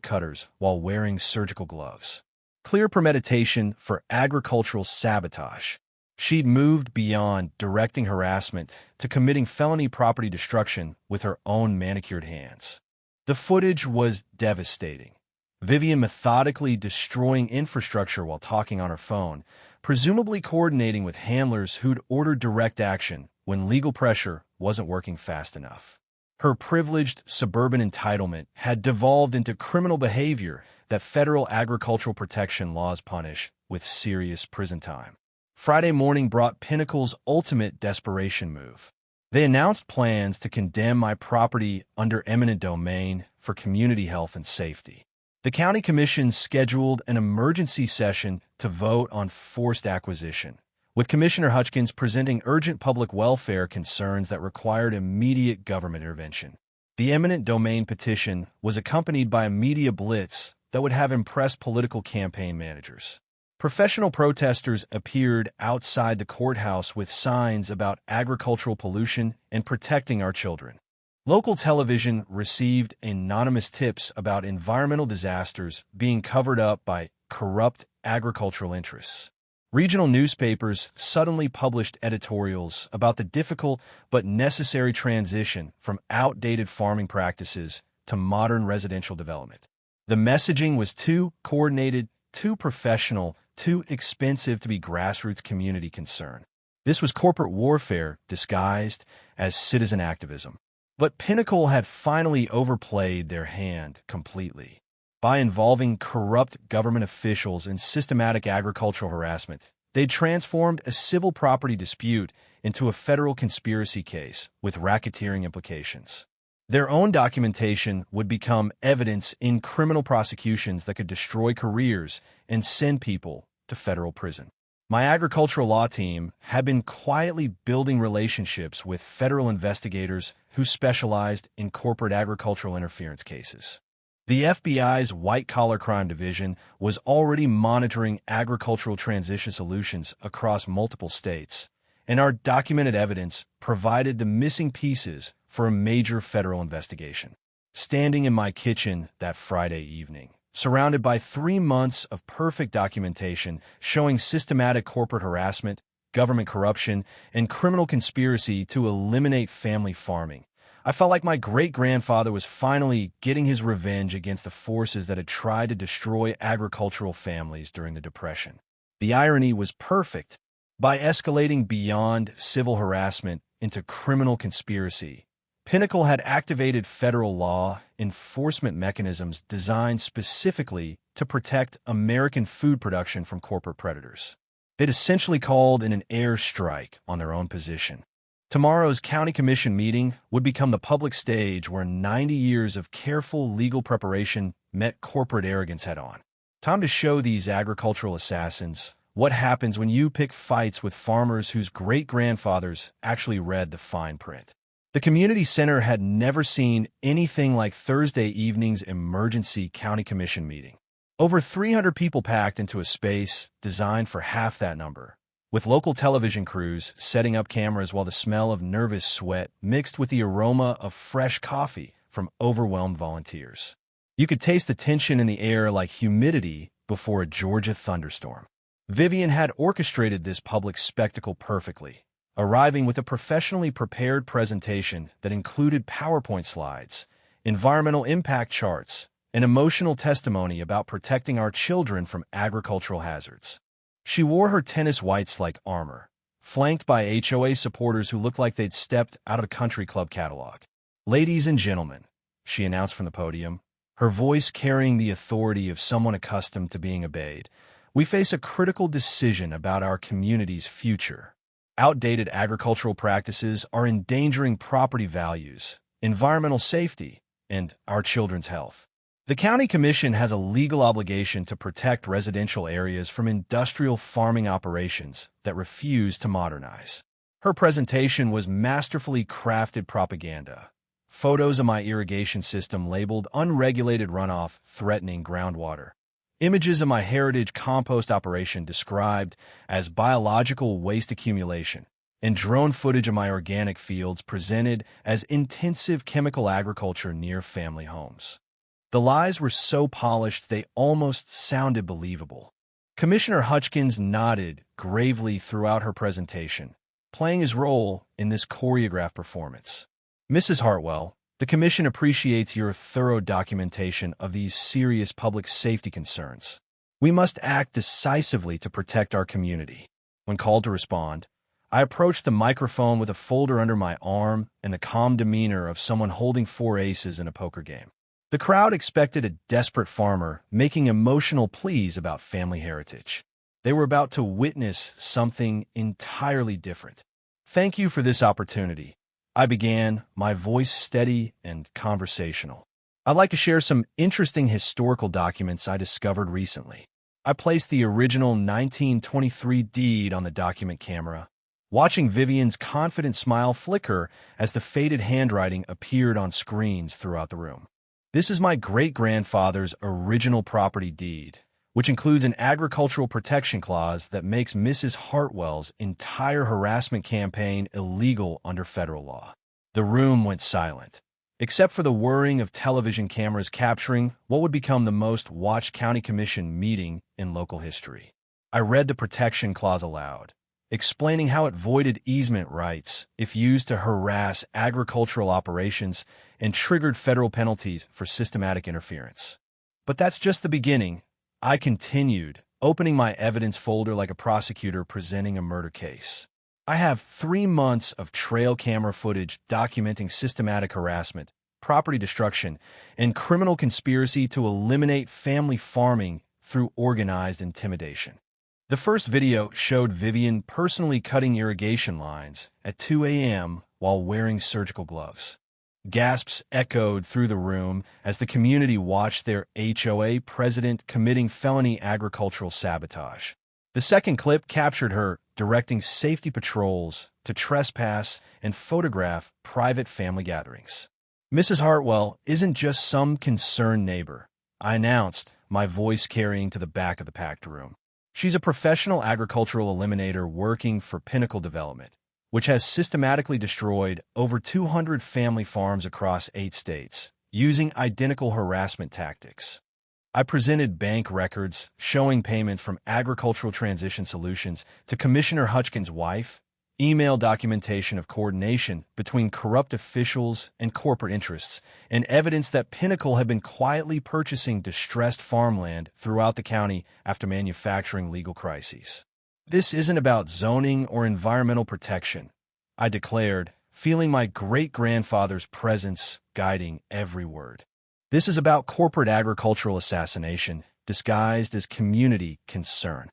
cutters while wearing surgical gloves. Clear premeditation for agricultural sabotage. She'd moved beyond directing harassment to committing felony property destruction with her own manicured hands. The footage was devastating. Vivian methodically destroying infrastructure while talking on her phone, presumably coordinating with handlers who'd ordered direct action when legal pressure wasn't working fast enough. Her privileged suburban entitlement had devolved into criminal behavior that federal agricultural protection laws punish with serious prison time. Friday morning brought Pinnacle's ultimate desperation move. They announced plans to condemn my property under eminent domain for community health and safety. The county commission scheduled an emergency session to vote on forced acquisition, with Commissioner Hutchkins presenting urgent public welfare concerns that required immediate government intervention. The eminent domain petition was accompanied by a media blitz that would have impressed political campaign managers. Professional protesters appeared outside the courthouse with signs about agricultural pollution and protecting our children. Local television received anonymous tips about environmental disasters being covered up by corrupt agricultural interests. Regional newspapers suddenly published editorials about the difficult but necessary transition from outdated farming practices to modern residential development. The messaging was too coordinated, too professional, too expensive to be grassroots community concern. This was corporate warfare disguised as citizen activism. But Pinnacle had finally overplayed their hand completely. By involving corrupt government officials in systematic agricultural harassment, they transformed a civil property dispute into a federal conspiracy case with racketeering implications. Their own documentation would become evidence in criminal prosecutions that could destroy careers and send people to federal prison. My agricultural law team had been quietly building relationships with federal investigators who specialized in corporate agricultural interference cases. The FBI's white-collar crime division was already monitoring agricultural transition solutions across multiple states, and our documented evidence provided the missing pieces for a major federal investigation. Standing in my kitchen that Friday evening, surrounded by 3 months of perfect documentation showing systematic corporate harassment, government corruption, and criminal conspiracy to eliminate family farming, I felt like my great-grandfather was finally getting his revenge against the forces that had tried to destroy agricultural families during the Depression. The irony was perfect. By escalating beyond civil harassment into criminal conspiracy, Pinnacle had activated federal law enforcement mechanisms designed specifically to protect American food production from corporate predators. They'd essentially called in an airstrike on their own position. Tomorrow's county commission meeting would become the public stage where 90 years of careful legal preparation met corporate arrogance head-on. Time to show these agricultural assassins what happens when you pick fights with farmers whose great-grandfathers actually read the fine print. The community center had never seen anything like Thursday evening's emergency county commission meeting. Over 300 people packed into a space designed for half that number, with local television crews setting up cameras while the smell of nervous sweat mixed with the aroma of fresh coffee from overwhelmed volunteers. You could taste the tension in the air like humidity before a Georgia thunderstorm. Vivian had orchestrated this public spectacle perfectly, arriving with a professionally prepared presentation that included PowerPoint slides, environmental impact charts, an emotional testimony about protecting our children from agricultural hazards. She wore her tennis whites like armor, flanked by HOA supporters who looked like they'd stepped out of a country club catalog. "Ladies and gentlemen," she announced from the podium, her voice carrying the authority of someone accustomed to being obeyed, "we face a critical decision about our community's future. Outdated agricultural practices are endangering property values, environmental safety, and our children's health. The County Commission has a legal obligation to protect residential areas from industrial farming operations that refuse to modernize." Her presentation was masterfully crafted propaganda. Photos of my irrigation system labeled unregulated runoff threatening groundwater. Images of my heritage compost operation described as biological waste accumulation, and drone footage of my organic fields presented as intensive chemical agriculture near family homes. The lies were so polished they almost sounded believable. Commissioner Hutchkins nodded gravely throughout her presentation, playing his role in this choreographed performance. "Mrs. Hartwell, the Commission appreciates your thorough documentation of these serious public safety concerns. We must act decisively to protect our community." When called to respond, I approached the microphone with a folder under my arm and the calm demeanor of someone holding 4 aces in a poker game. The crowd expected a desperate farmer making emotional pleas about family heritage. They were about to witness something entirely different. "Thank you for this opportunity," I began, my voice steady and conversational. "I'd like to share some interesting historical documents I discovered recently." I placed the original 1923 deed on the document camera, watching Vivian's confident smile flicker as the faded handwriting appeared on screens throughout the room. "This is my great-grandfather's original property deed, which includes an agricultural protection clause that makes Mrs. Hartwell's entire harassment campaign illegal under federal law." The room went silent, except for the whirring of television cameras capturing what would become the most watched county commission meeting in local history. I read the protection clause aloud, explaining how it voided easement rights if used to harass agricultural operations and triggered federal penalties for systematic interference. But that's just the beginning. I continued, opening my evidence folder like a prosecutor presenting a murder case. "I have 3 months of trail camera footage documenting systematic harassment, property destruction, and criminal conspiracy to eliminate family farming through organized intimidation." The first video showed Vivian personally cutting irrigation lines at 2 a.m. while wearing surgical gloves. Gasps echoed through the room as the community watched their HOA president committing felony agricultural sabotage. The second clip captured her directing safety patrols to trespass and photograph private family gatherings. "Mrs. Hartwell isn't just some concerned neighbor," I announced, my voice carrying to the back of the packed room. "She's a professional agricultural eliminator working for Pinnacle Development, which has systematically destroyed over 200 family farms across 8 states, using identical harassment tactics." I presented bank records showing payment from Agricultural Transition Solutions to Commissioner Hutchkins' wife, email documentation of coordination between corrupt officials and corporate interests, and evidence that Pinnacle had been quietly purchasing distressed farmland throughout the county after manufacturing legal crises. "This isn't about zoning or environmental protection," I declared, feeling my great-grandfather's presence guiding every word. "This is about corporate agricultural assassination disguised as community concern."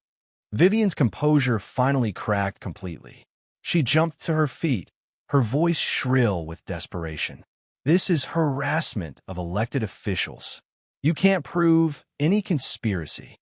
Vivian's composure finally cracked completely. She jumped to her feet, her voice shrill with desperation. This is harassment of elected officials. You can't prove any conspiracy.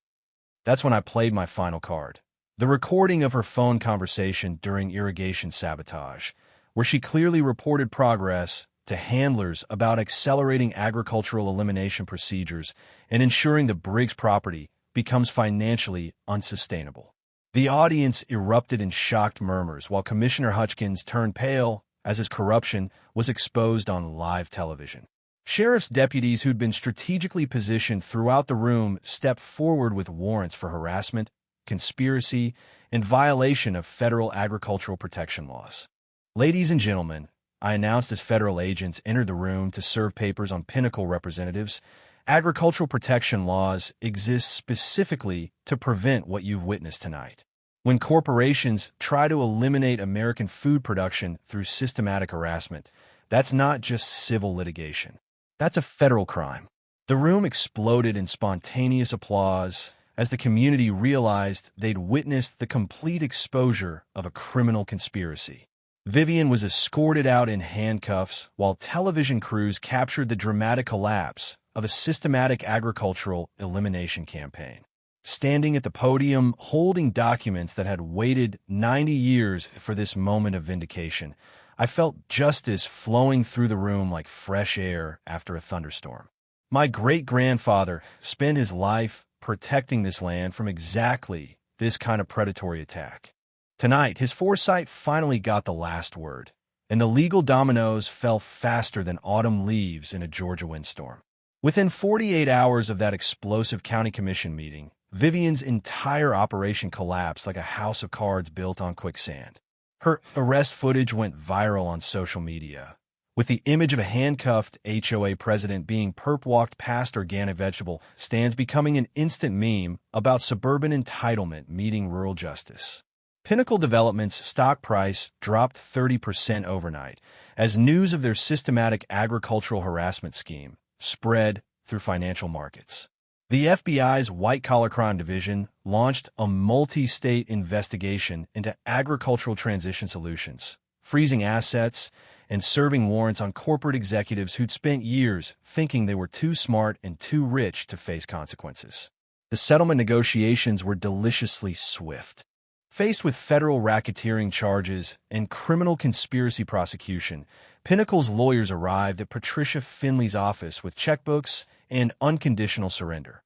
That's when I played my final card. The recording of her phone conversation during irrigation sabotage, where she clearly reported progress to handlers about accelerating agricultural elimination procedures and ensuring the Briggs property becomes financially unsustainable. The audience erupted in shocked murmurs while Commissioner Hutchins turned pale as his corruption was exposed on live television. Sheriff's deputies who'd been strategically positioned throughout the room stepped forward with warrants for harassment, conspiracy, and violation of federal agricultural protection laws. Ladies and gentlemen, I announced as federal agents entered the room to serve papers on Pinnacle representatives, agricultural protection laws exist specifically to prevent what you've witnessed tonight. When corporations try to eliminate American food production through systematic harassment, that's not just civil litigation. That's a federal crime. The room exploded in spontaneous applause as the community realized they'd witnessed the complete exposure of a criminal conspiracy. Vivian was escorted out in handcuffs while television crews captured the dramatic collapse of a systematic agricultural elimination campaign. Standing at the podium, holding documents that had waited 90 years for this moment of vindication, I felt justice flowing through the room like fresh air after a thunderstorm. My great-grandfather spent his life protecting this land from exactly this kind of predatory attack. Tonight, his foresight finally got the last word, and the legal dominoes fell faster than autumn leaves in a Georgia windstorm. Within 48 hours of that explosive county commission meeting, Vivian's entire operation collapsed like a house of cards built on quicksand. Her arrest footage went viral on social media, with the image of a handcuffed HOA president being perp-walked past organic vegetable stands becoming an instant meme about suburban entitlement meeting rural justice. Pinnacle Development's stock price dropped 30% overnight as news of their systematic agricultural harassment scheme spread through financial markets. The FBI's white-collar crime division launched a multi-state investigation into agricultural transition solutions, freezing assets and serving warrants on corporate executives who'd spent years thinking they were too smart and too rich to face consequences. The settlement negotiations were deliciously swift. Faced with federal racketeering charges and criminal conspiracy prosecution, Pinnacle's lawyers arrived at Patricia Finley's office with checkbooks and unconditional surrender.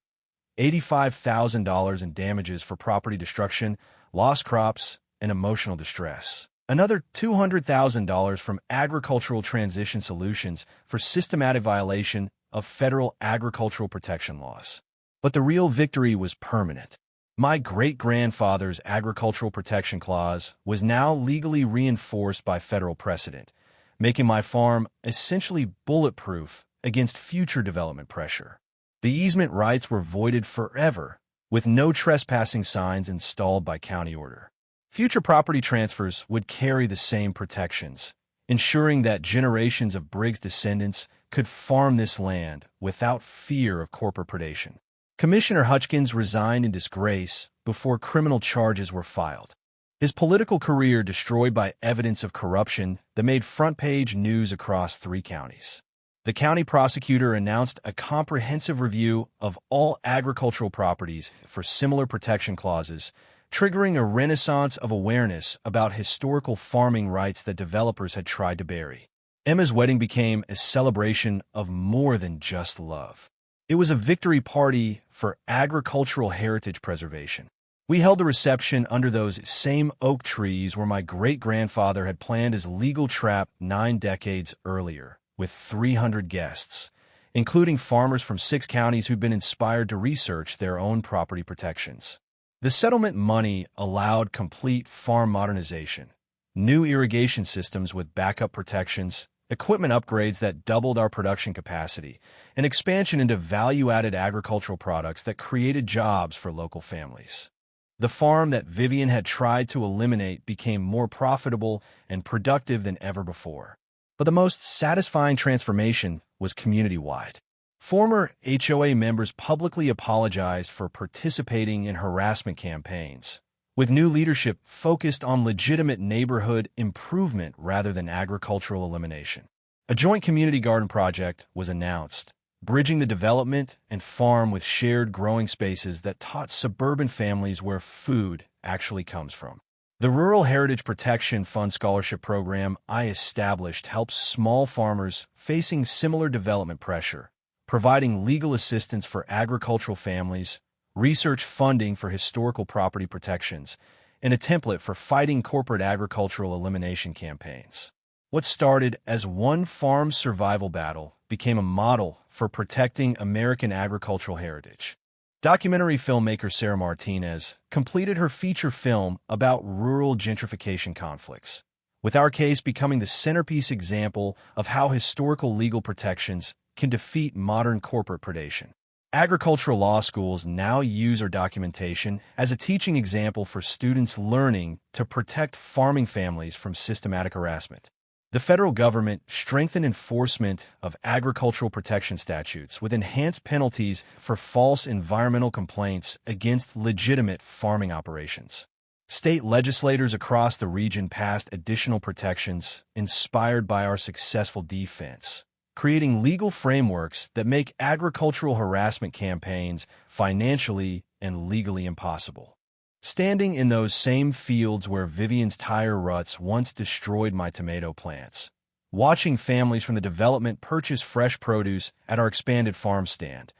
$85,000 in damages for property destruction, lost crops, and emotional distress. Another $200,000 from Agricultural Transition Solutions for systematic violation of federal agricultural protection laws. But the real victory was permanent. My great-grandfather's Agricultural Protection Clause was now legally reinforced by federal precedent, making my farm essentially bulletproof against future development pressure. The easement rights were voided forever, with no trespassing signs installed by county order. Future property transfers would carry the same protections, ensuring that generations of Briggs descendants could farm this land without fear of corporate predation. Commissioner Hutchins resigned in disgrace before criminal charges were filed. His political career destroyed by evidence of corruption that made front-page news across 3 counties. The county prosecutor announced a comprehensive review of all agricultural properties for similar protection clauses, triggering a renaissance of awareness about historical farming rights that developers had tried to bury. Emma's wedding became a celebration of more than just love. It was a victory party for agricultural heritage preservation. We held the reception under those same oak trees where my great-grandfather had planned his legal trap 9 decades earlier, with 300 guests, including farmers from 6 counties who'd been inspired to research their own property protections. The settlement money allowed complete farm modernization, new irrigation systems with backup protections, equipment upgrades that doubled our production capacity, and expansion into value-added agricultural products that created jobs for local families. The farm that Vivian had tried to eliminate became more profitable and productive than ever before. But the most satisfying transformation was community-wide. Former HOA members publicly apologized for participating in harassment campaigns, with new leadership focused on legitimate neighborhood improvement rather than agricultural elimination. A joint community garden project was announced, bridging the development and farm with shared growing spaces that taught suburban families where food actually comes from. The Rural Heritage Protection Fund scholarship program I established helps small farmers facing similar development pressure, providing legal assistance for agricultural families, research funding for historical property protections, and a template for fighting corporate agricultural elimination campaigns. What started as one farm survival battle became a model for protecting American agricultural heritage. Documentary filmmaker Sarah Martinez completed her feature film about rural gentrification conflicts, with our case becoming the centerpiece example of how historical legal protections can defeat modern corporate predation. Agricultural law schools now use our documentation as a teaching example for students learning to protect farming families from systematic harassment. The federal government strengthened enforcement of agricultural protection statutes with enhanced penalties for false environmental complaints against legitimate farming operations. State legislators across the region passed additional protections inspired by our successful defense, creating legal frameworks that make agricultural harassment campaigns financially and legally impossible. Standing in those same fields where Vivian's tire ruts once destroyed my tomato plants, watching families from the development purchase fresh produce at our expanded farm stand,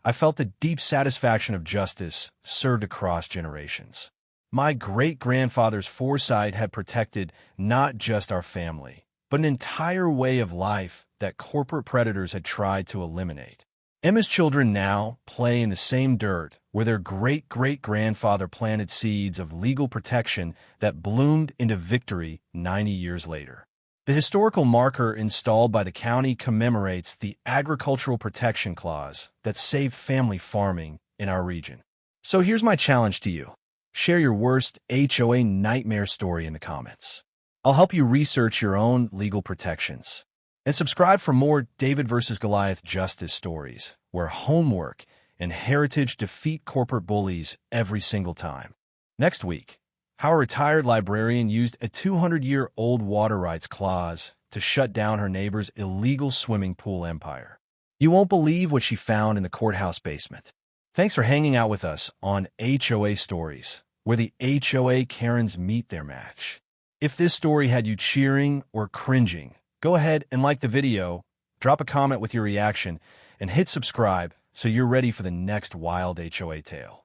I felt the deep satisfaction of justice served across generations. My great-grandfather's foresight had protected not just our family, but an entire way of life that corporate predators had tried to eliminate. Emma's children now play in the same dirt where their great-great-grandfather planted seeds of legal protection that bloomed into victory 90 years later. The historical marker installed by the county commemorates the Agricultural Protection Clause that saved family farming in our region. So here's my challenge to you. Share your worst HOA nightmare story in the comments. I'll help you research your own legal protections. And subscribe for more David versus Goliath justice stories, where homework and heritage defeat corporate bullies every single time. Next week, how a retired librarian used a 200-year-old water rights clause to shut down her neighbor's illegal swimming pool empire. You won't believe what she found in the courthouse basement. Thanks for hanging out with us on HOA Stories, where the HOA Karens meet their match. If this story had you cheering or cringing, go ahead and like the video, drop a comment with your reaction, and hit subscribe so you're ready for the next wild HOA tale.